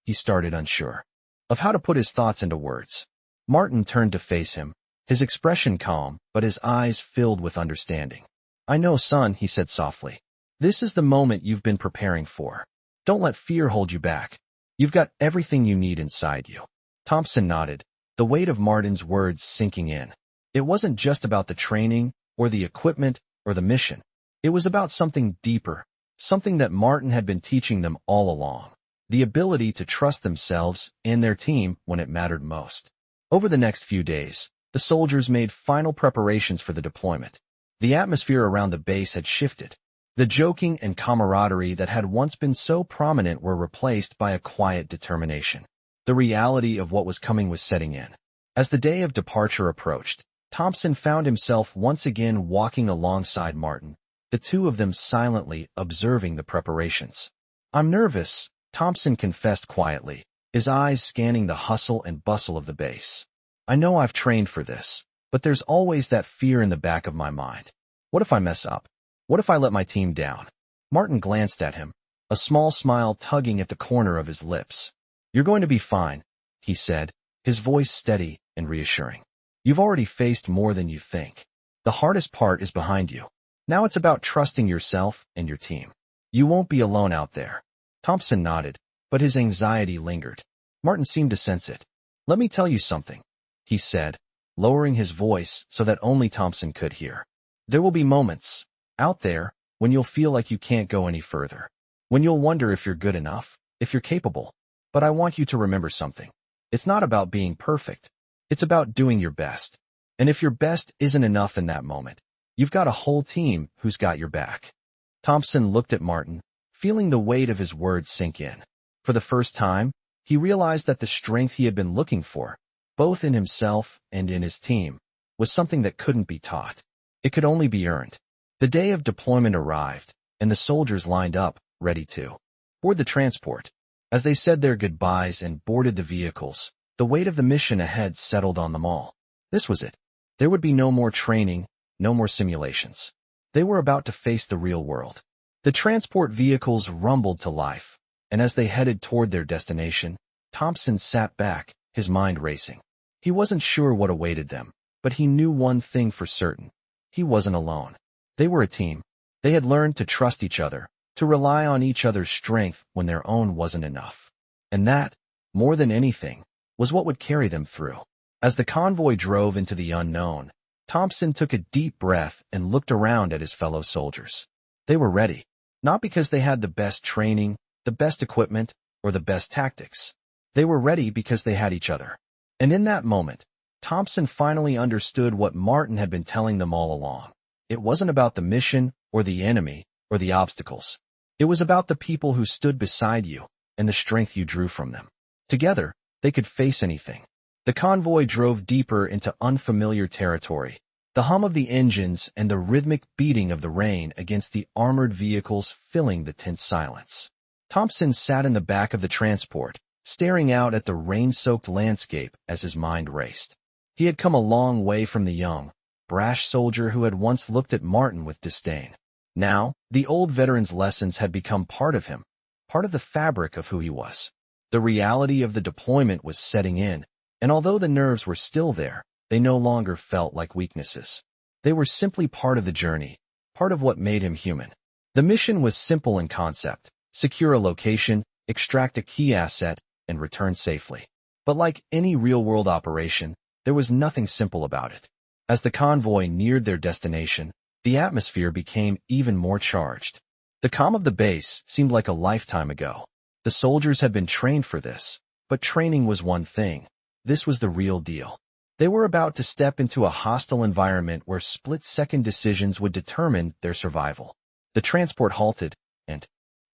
he started, unsure of how to put his thoughts into words. Martin turned to face him, his expression calm, but his eyes filled with understanding. "I know, son," he said softly. "This is the moment you've been preparing for. Don't let fear hold you back. You've got everything you need inside you." Thompson nodded, the weight of Martin's words sinking in. It wasn't just about the training, or the equipment, or the mission. It was about something deeper, something that Martin had been teaching them all along. The ability to trust themselves and their team when it mattered most. Over the next few days, the soldiers made final preparations for the deployment. The atmosphere around the base had shifted. The joking and camaraderie that had once been so prominent were replaced by a quiet determination. The reality of what was coming was setting in. As the day of departure approached, Thompson found himself once again walking alongside Martin, the two of them silently observing the preparations. "I'm nervous," Thompson confessed quietly, his eyes scanning the hustle and bustle of the base. "I know I've trained for this, but there's always that fear in the back of my mind. What if I mess up? What if I let my team down?" Martin glanced at him, a small smile tugging at the corner of his lips. "You're going to be fine," he said, his voice steady and reassuring. "You've already faced more than you think. The hardest part is behind you. Now it's about trusting yourself and your team. You won't be alone out there." Thompson nodded, but his anxiety lingered. Martin seemed to sense it. "Let me tell you something," he said, lowering his voice so that only Thompson could hear. "There will be moments out there when you'll feel like you can't go any further, when you'll wonder if you're good enough, if you're capable. But I want you to remember something. It's not about being perfect. It's about doing your best. And if your best isn't enough in that moment, you've got a whole team who's got your back." Thompson looked at Martin, feeling the weight of his words sink in. For the first time, he realized that the strength he had been looking for, both in himself and in his team, was something that couldn't be taught. It could only be earned. The day of deployment arrived, and the soldiers lined up, ready to board the transport. As they said their goodbyes and boarded the vehicles, the weight of the mission ahead settled on them all. This was it. There would be no more training, no more simulations. They were about to face the real world. The transport vehicles rumbled to life, and as they headed toward their destination, Thompson sat back, his mind racing. He wasn't sure what awaited them, but he knew one thing for certain. He wasn't alone. They were a team. They had learned to trust each other, to rely on each other's strength when their own wasn't enough. And that, more than anything, was what would carry them through. As the convoy drove into the unknown, Thompson took a deep breath and looked around at his fellow soldiers. They were ready, not because they had the best training, the best equipment, or the best tactics. They were ready because they had each other. And in that moment, Thompson finally understood what Martin had been telling them all along. It wasn't about the mission, or the enemy, or the obstacles. It was about the people who stood beside you, and the strength you drew from them. Together, they could face anything. The convoy drove deeper into unfamiliar territory, the hum of the engines and the rhythmic beating of the rain against the armored vehicles filling the tense silence. Thompson sat in the back of the transport, staring out at the rain-soaked landscape as his mind raced. He had come a long way from the young, brash soldier who had once looked at Martin with disdain. Now, the old veteran's lessons had become part of him, part of the fabric of who he was. The reality of the deployment was setting in, and although the nerves were still there, they no longer felt like weaknesses. They were simply part of the journey, part of what made him human. The mission was simple in concept: secure a location, extract a key asset, and return safely. But like any real-world operation, there was nothing simple about it. As the convoy neared their destination, the atmosphere became even more charged. The calm of the base seemed like a lifetime ago. The soldiers had been trained for this, but training was one thing. This was the real deal. They were about to step into a hostile environment where split-second decisions would determine their survival. The transport halted, and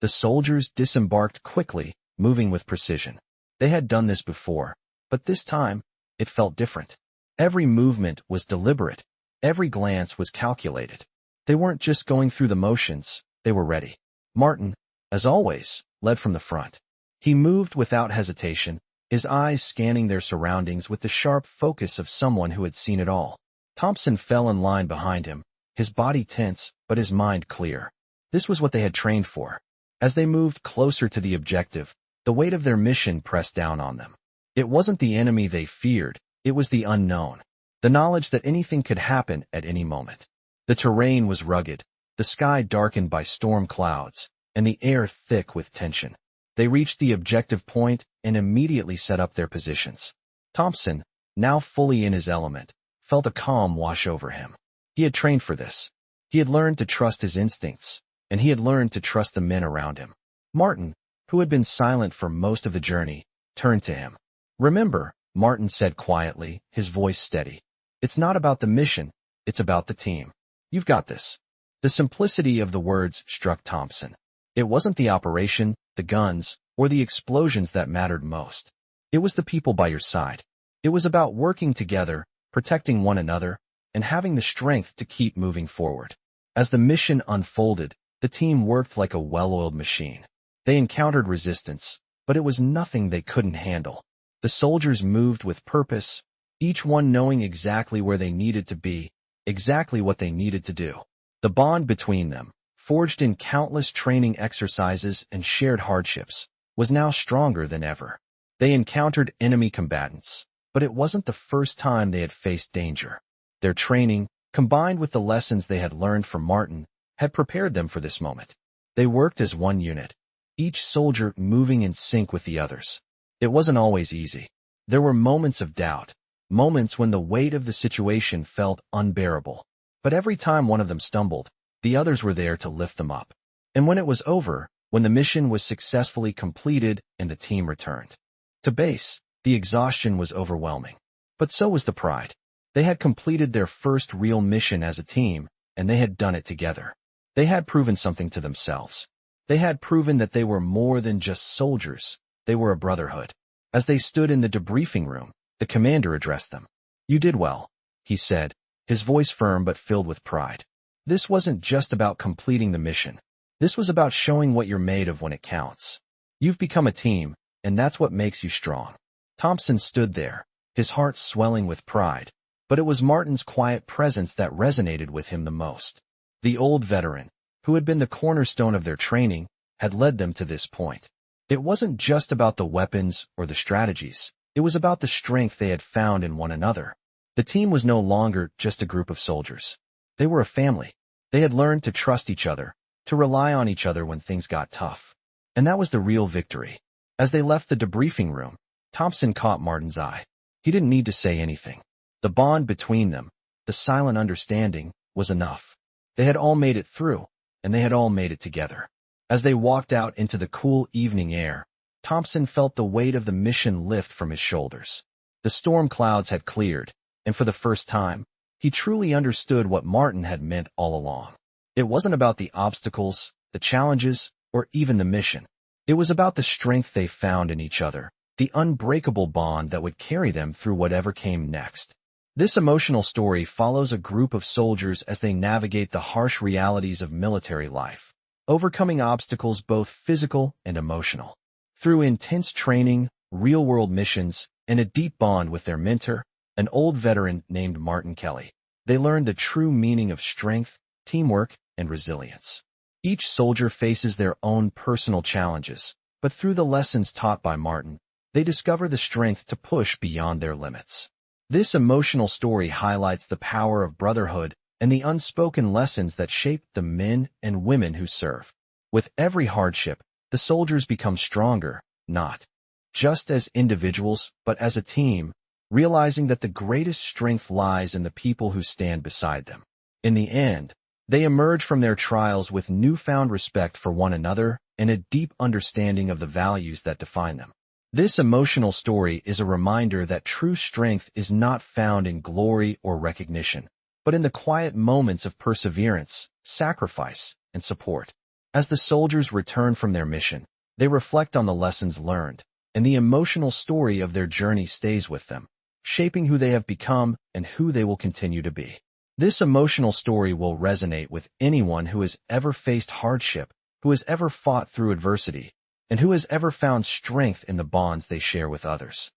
the soldiers disembarked quickly, moving with precision. They had done this before, but this time, it felt different. Every movement was deliberate. Every glance was calculated. They weren't just going through the motions, they were ready. Martin, as always, led from the front. He moved without hesitation, his eyes scanning their surroundings with the sharp focus of someone who had seen it all. Thompson fell in line behind him, his body tense, but his mind clear. This was what they had trained for. As they moved closer to the objective, the weight of their mission pressed down on them. It wasn't the enemy they feared, it was the unknown, the knowledge that anything could happen at any moment. The terrain was rugged, the sky darkened by storm clouds, and the air thick with tension. They reached the objective point and immediately set up their positions. Thompson, now fully in his element, felt a calm wash over him. He had trained for this. He had learned to trust his instincts, and he had learned to trust the men around him. Martin, who had been silent for most of the journey, turned to him. "Remember," Martin said quietly, his voice steady. "It's not about the mission, it's about the team. You've got this." The simplicity of the words struck Thompson. It wasn't the operation, the guns, or the explosions that mattered most. It was the people by your side. It was about working together, protecting one another, and having the strength to keep moving forward. As the mission unfolded, the team worked like a well-oiled machine. They encountered resistance, but it was nothing they couldn't handle. The soldiers moved with purpose, each one knowing exactly where they needed to be, exactly what they needed to do. The bond between them, forged in countless training exercises and shared hardships, was now stronger than ever. They encountered enemy combatants, but it wasn't the first time they had faced danger. Their training, combined with the lessons they had learned from Martin, had prepared them for this moment. They worked as one unit, each soldier moving in sync with the others. It wasn't always easy. There were moments of doubt, moments when the weight of the situation felt unbearable. But every time one of them stumbled, the others were there to lift them up. And when it was over, when the mission was successfully completed and the team returned to base, the exhaustion was overwhelming. But so was the pride. They had completed their first real mission as a team, and they had done it together. They had proven something to themselves. They had proven that they were more than just soldiers. They were a brotherhood. As they stood in the debriefing room, the commander addressed them. "You did well," he said, his voice firm but filled with pride. "This wasn't just about completing the mission. This was about showing what you're made of when it counts. You've become a team, and that's what makes you strong." Thompson stood there, his heart swelling with pride, but it was Martin's quiet presence that resonated with him the most. The old veteran, who had been the cornerstone of their training, had led them to this point. It wasn't just about the weapons or the strategies. It was about the strength they had found in one another. The team was no longer just a group of soldiers. They were a family. They had learned to trust each other, to rely on each other when things got tough. And that was the real victory. As they left the debriefing room, Thompson caught Martin's eye. He didn't need to say anything. The bond between them, the silent understanding, was enough. They had all made it through, and they had all made it together. As they walked out into the cool evening air, Thompson felt the weight of the mission lift from his shoulders. The storm clouds had cleared, and for the first time, he truly understood what Martin had meant all along. It wasn't about the obstacles, the challenges, or even the mission. It was about the strength they found in each other, the unbreakable bond that would carry them through whatever came next. This emotional story follows a group of soldiers as they navigate the harsh realities of military life, overcoming obstacles both physical and emotional. Through intense training, real-world missions, and a deep bond with their mentor, an old veteran named Martin Kelly, they learned the true meaning of strength, teamwork, and resilience. Each soldier faces their own personal challenges, but through the lessons taught by Martin, they discover the strength to push beyond their limits. This emotional story highlights the power of brotherhood and the unspoken lessons that shape the men and women who serve. With every hardship, the soldiers become stronger, not just as individuals, but as a team, realizing that the greatest strength lies in the people who stand beside them. In the end, they emerge from their trials with newfound respect for one another and a deep understanding of the values that define them. This emotional story is a reminder that true strength is not found in glory or recognition, but in the quiet moments of perseverance, sacrifice, and support. As the soldiers return from their mission, they reflect on the lessons learned, and the emotional story of their journey stays with them, shaping who they have become and who they will continue to be. This emotional story will resonate with anyone who has ever faced hardship, who has ever fought through adversity, and who has ever found strength in the bonds they share with others.